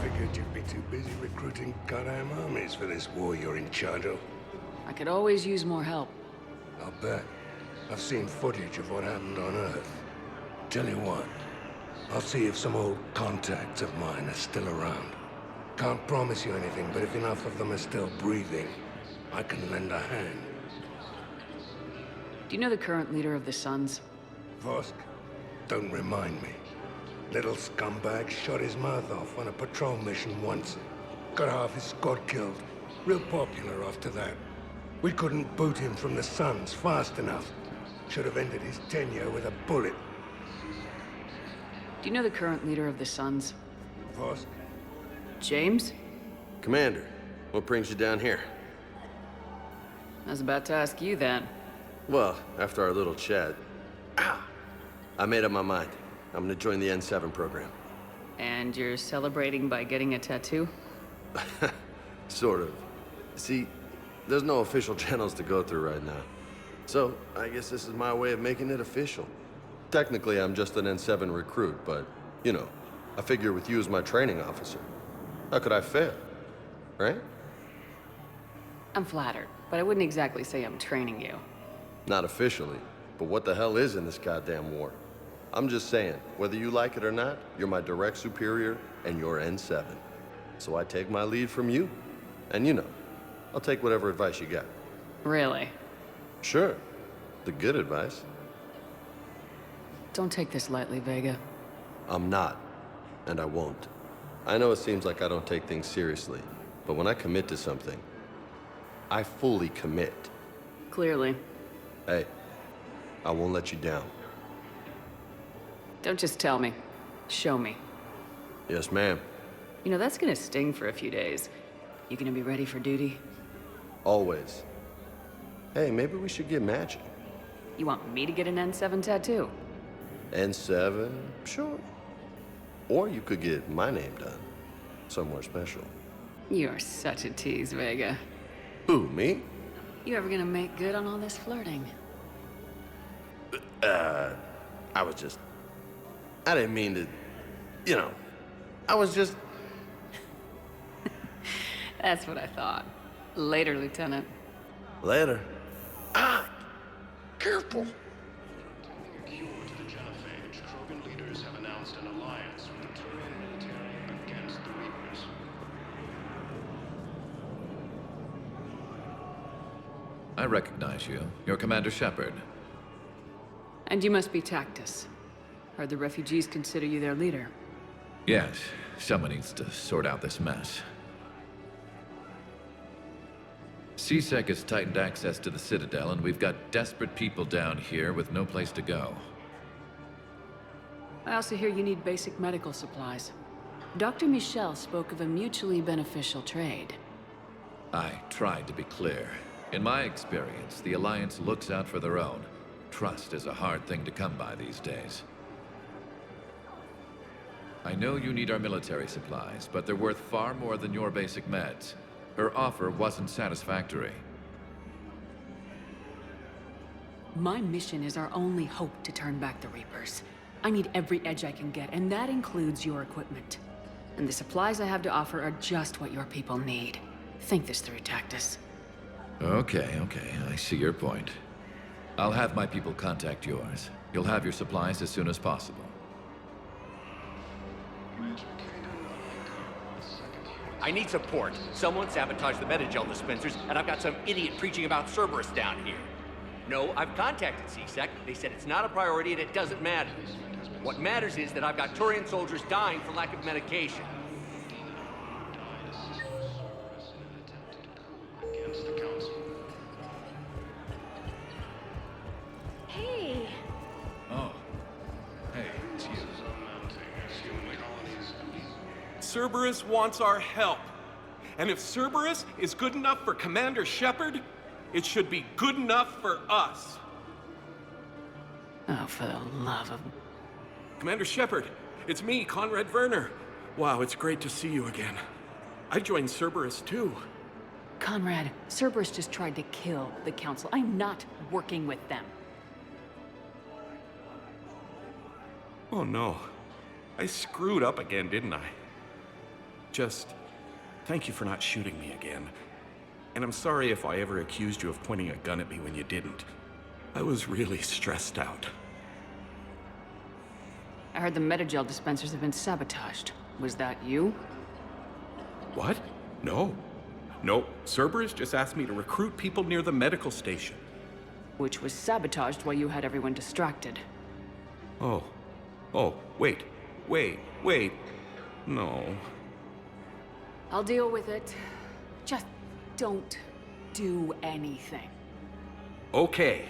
Figured you'd be too busy recruiting goddamn armies for this war you're in charge of. I could always use more help. I'll bet. I've seen footage of what happened on Earth. Tell you what, I'll see if some old contacts of mine are still around. Can't promise you anything, but if enough of them are still breathing, I can lend a hand. Do you know the current leader of the Suns? Vosk? Don't remind me. Little scumbag shot his mouth off on a patrol mission once. Got half his squad killed. Real popular after that. We couldn't boot him from the Suns fast enough. Should have ended his tenure with a bullet. Do you know the current leader of the Suns? Vosk? James? Commander, what brings you down here? I was about to ask you that. Well, after our little chat, I made up my mind. I'm gonna join the N7 program. And you're celebrating by getting a tattoo? Sort of. See, there's no official channels to go through right now. So, I guess this is my way of making it official. Technically, I'm just an N7 recruit, but, you know, I figure with you as my training officer, how could I fail? Right? I'm flattered, but I wouldn't exactly say I'm training you. Not officially, but what the hell is in this goddamn war? I'm just saying, whether you like it or not, you're my direct superior, and you're N7. So I take my lead from you. And you know, I'll take whatever advice you got. Really? Sure. The good advice. Don't take this lightly, Vega. I'm not. And I won't. I know it seems like I don't take things seriously, but when I commit to something, I fully commit. Clearly. Hey, I won't let you down. Don't just tell me. Show me. Yes, ma'am. You know, that's gonna sting for a few days. You gonna be ready for duty? Always. Hey, maybe we should get matching. You want me to get an N7 tattoo? N7? Sure. Or you could get my name done. Somewhere special. You're such a tease, Vega. Who, me? You ever gonna make good on all this flirting? I didn't mean to, you know, I was just... That's what I thought. Later, Lieutenant. Later. Careful. Attempting a cure to the genophage, Krogan leaders have announced an alliance with the Turian military against the Reapers. I recognize you. You're Commander Shepard. And you must be Tactus. Heard the refugees consider you their leader. Yes, someone needs to sort out this mess. CSEC has tightened access to the Citadel, and we've got desperate people down here with no place to go. I also hear you need basic medical supplies. Dr. Michel spoke of a mutually beneficial trade. I tried to be clear. In my experience, the Alliance looks out for their own. Trust is a hard thing to come by these days. I know you need our military supplies, but they're worth far more than your basic meds. Her offer wasn't satisfactory. My mission is our only hope to turn back the Reapers. I need every edge I can get, and that includes your equipment. And the supplies I have to offer are just what your people need. Think this through, Tactus. Okay, I see your point. I'll have my people contact yours. You'll have your supplies as soon as possible. I need support. Someone sabotaged the Metagel dispensers, and I've got some idiot preaching about Cerberus down here. No, I've contacted CSEC. They said it's not a priority and it doesn't matter. What matters is that I've got Turian soldiers dying for lack of medication. Hey! Oh. Hey, it's you. Cerberus wants our help. And if Cerberus is good enough for Commander Shepard, it should be good enough for us. Oh, for the love of... Commander Shepard, it's me, Conrad Werner. Wow, it's great to see you again. I joined Cerberus too. Conrad, Cerberus just tried to kill the Council. I'm not working with them. Oh no. I screwed up again, didn't I? Just thank you for not shooting me again. And I'm sorry if I ever accused you of pointing a gun at me when you didn't. I was really stressed out. I heard the Metagel dispensers have been sabotaged. Was that you? What? No. No, Cerberus just asked me to recruit people near the medical station. Which was sabotaged while you had everyone distracted. Oh, wait. No. I'll deal with it. Just don't do anything. Okay.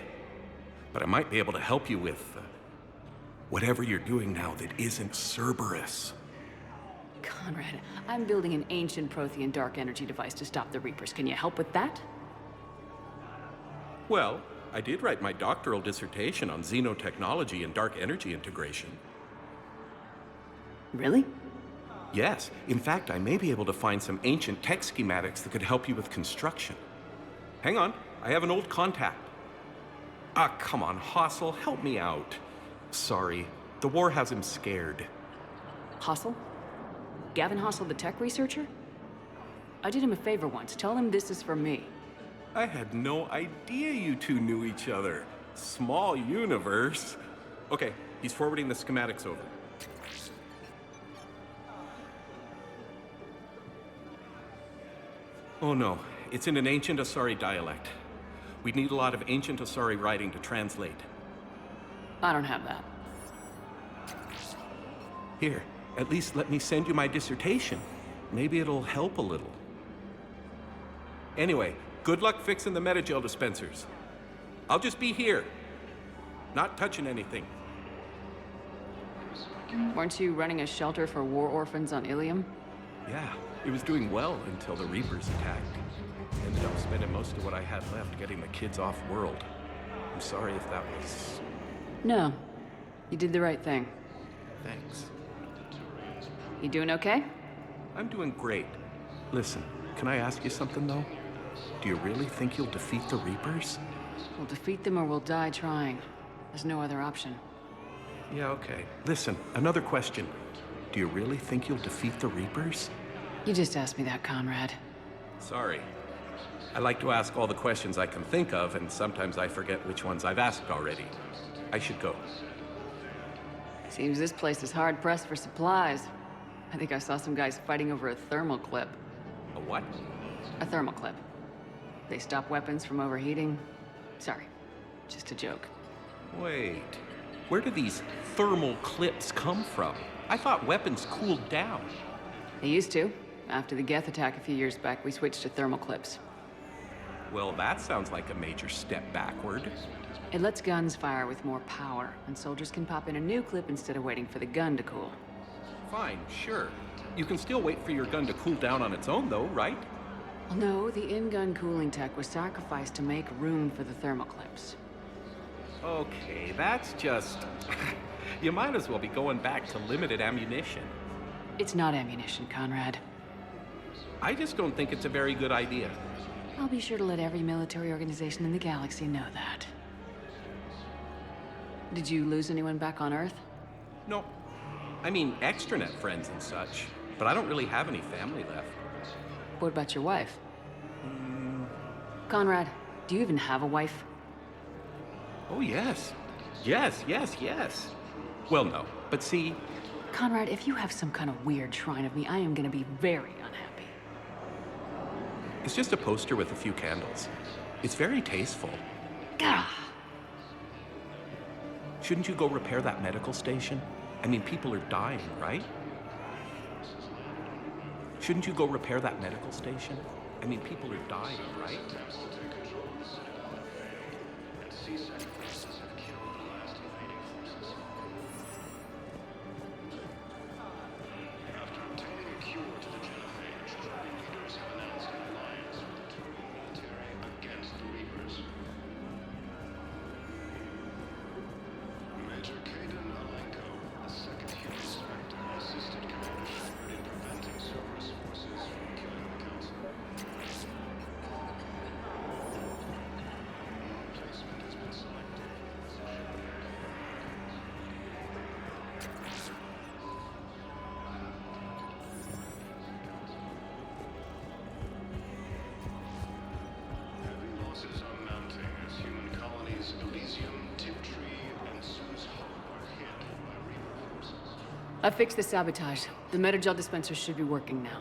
But I might be able to help you with whatever you're doing now that isn't Cerberus. Conrad, I'm building an ancient Prothean dark energy device to stop the Reapers. Can you help with that? Well, I did write my doctoral dissertation on xenotechnology and dark energy integration. Really? Yes. In fact, I may be able to find some ancient tech schematics that could help you with construction. Hang on, I have an old contact. Ah, come on, Hossel, help me out. Sorry, the war has him scared. Hossel? Gavin Hossel, the tech researcher? I did him a favor once. Tell him this is for me. I had no idea you two knew each other. Small universe. Okay, he's forwarding the schematics over. Oh no, it's in an ancient Asari dialect. We'd need a lot of ancient Asari writing to translate. I don't have that. Here, at least let me send you my dissertation. Maybe it'll help a little. Anyway, good luck fixing the Metagel dispensers. I'll just be here. Not touching anything. Weren't you running a shelter for war orphans on Ilium? Yeah, it was doing well until the Reapers attacked. Ended up spending most of what I had left getting the kids off-world. I'm sorry if that was... No. You did the right thing. Thanks. You doing okay? I'm doing great. Listen, can I ask you something, though? Do you really think you'll defeat the Reapers? We'll defeat them or we'll die trying. There's no other option. Yeah, okay. Listen, another question. Do you really think you'll defeat the Reapers? You just asked me that, Conrad. Sorry. I like to ask all the questions I can think of, and sometimes I forget which ones I've asked already. I should go. Seems this place is hard-pressed for supplies. I think I saw some guys fighting over a thermal clip. A what? A thermal clip. They stop weapons from overheating. Sorry, just a joke. Wait, where do these thermal clips come from? I thought weapons cooled down. They used to. After the Geth attack a few years back, we switched to thermal clips. Well, that sounds like a major step backward. It lets guns fire with more power, and soldiers can pop in a new clip instead of waiting for the gun to cool. fine, sure. You can still wait for your gun to cool down on its own, though, right? Well, no, the in-gun cooling tech was sacrificed to make room for the thermoclips. Okay, that's just... You might as well be going back to limited ammunition. It's not ammunition, Conrad. I just don't think it's a very good idea. I'll be sure to let every military organization in the galaxy know that. Did you lose anyone back on Earth? No. I mean, extranet friends and such. But I don't really have any family left. What about your wife? Conrad, do you even have a wife? Oh, yes. Yes. Well, no. But see... Conrad, if you have some kind of weird shrine of me, I am gonna be very unhappy. It's just a poster with a few candles. It's very tasteful. Gah! Shouldn't you go repair that medical station? I mean, people are dying, right? Shouldn't you go repair that medical station? I mean, people are dying, right? I fixed the sabotage. The metagel dispenser should be working now.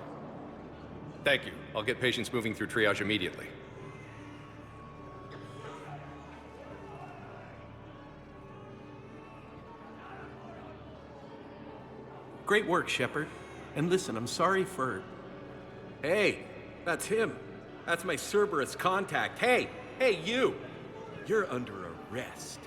Thank you. I'll get patients moving through triage immediately. Great work, Shepard. And listen, I'm sorry for... Hey, that's him. That's my Cerberus contact. Hey, you! You're under arrest.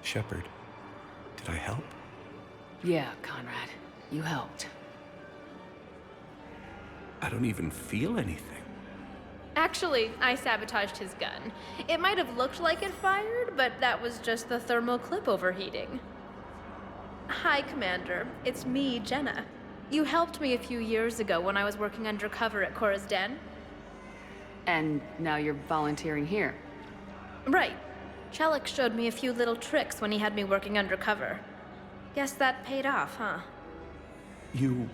Shepard, did I help? Yeah, Conrad. You helped. I don't even feel anything. Actually, I sabotaged his gun. It might have looked like it fired, but that was just the thermal clip overheating. Hi, Commander. It's me, Jenna. You helped me a few years ago when I was working undercover at Cora's Den. And now you're volunteering here. Right. Shellick showed me a few little tricks when he had me working undercover. Guess that paid off, huh? You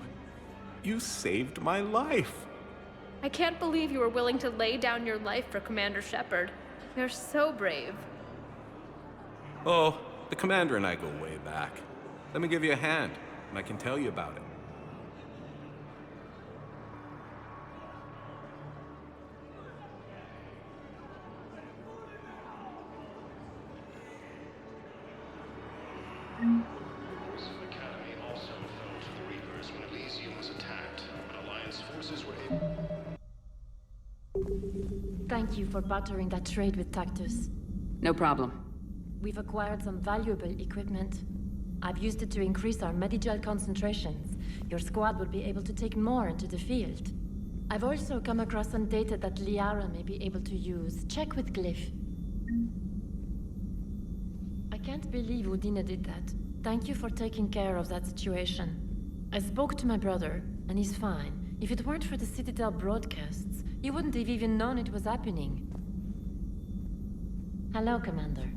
saved my life. I can't believe you were willing to lay down your life for Commander Shepard. You're so brave. Oh, the Commander and I go way back. Let me give you a hand, and I can tell you about it. Thank you for bartering that trade with Tactus. No problem. We've acquired some valuable equipment. I've used it to increase our medigel concentrations. Your squad will be able to take more into the field. I've also come across some data that Liara may be able to use. Check with Glyph. I can't believe Udina did that. Thank you for taking care of that situation. I spoke to my brother, and he's fine. If it weren't for the Citadel broadcasts, you wouldn't have even known it was happening. Hello, Commander.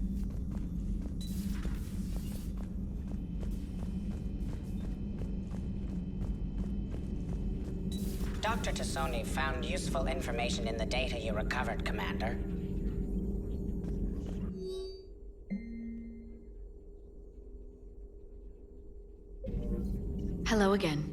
Dr. Tassoni found useful information in the data you recovered, Commander. Hello again.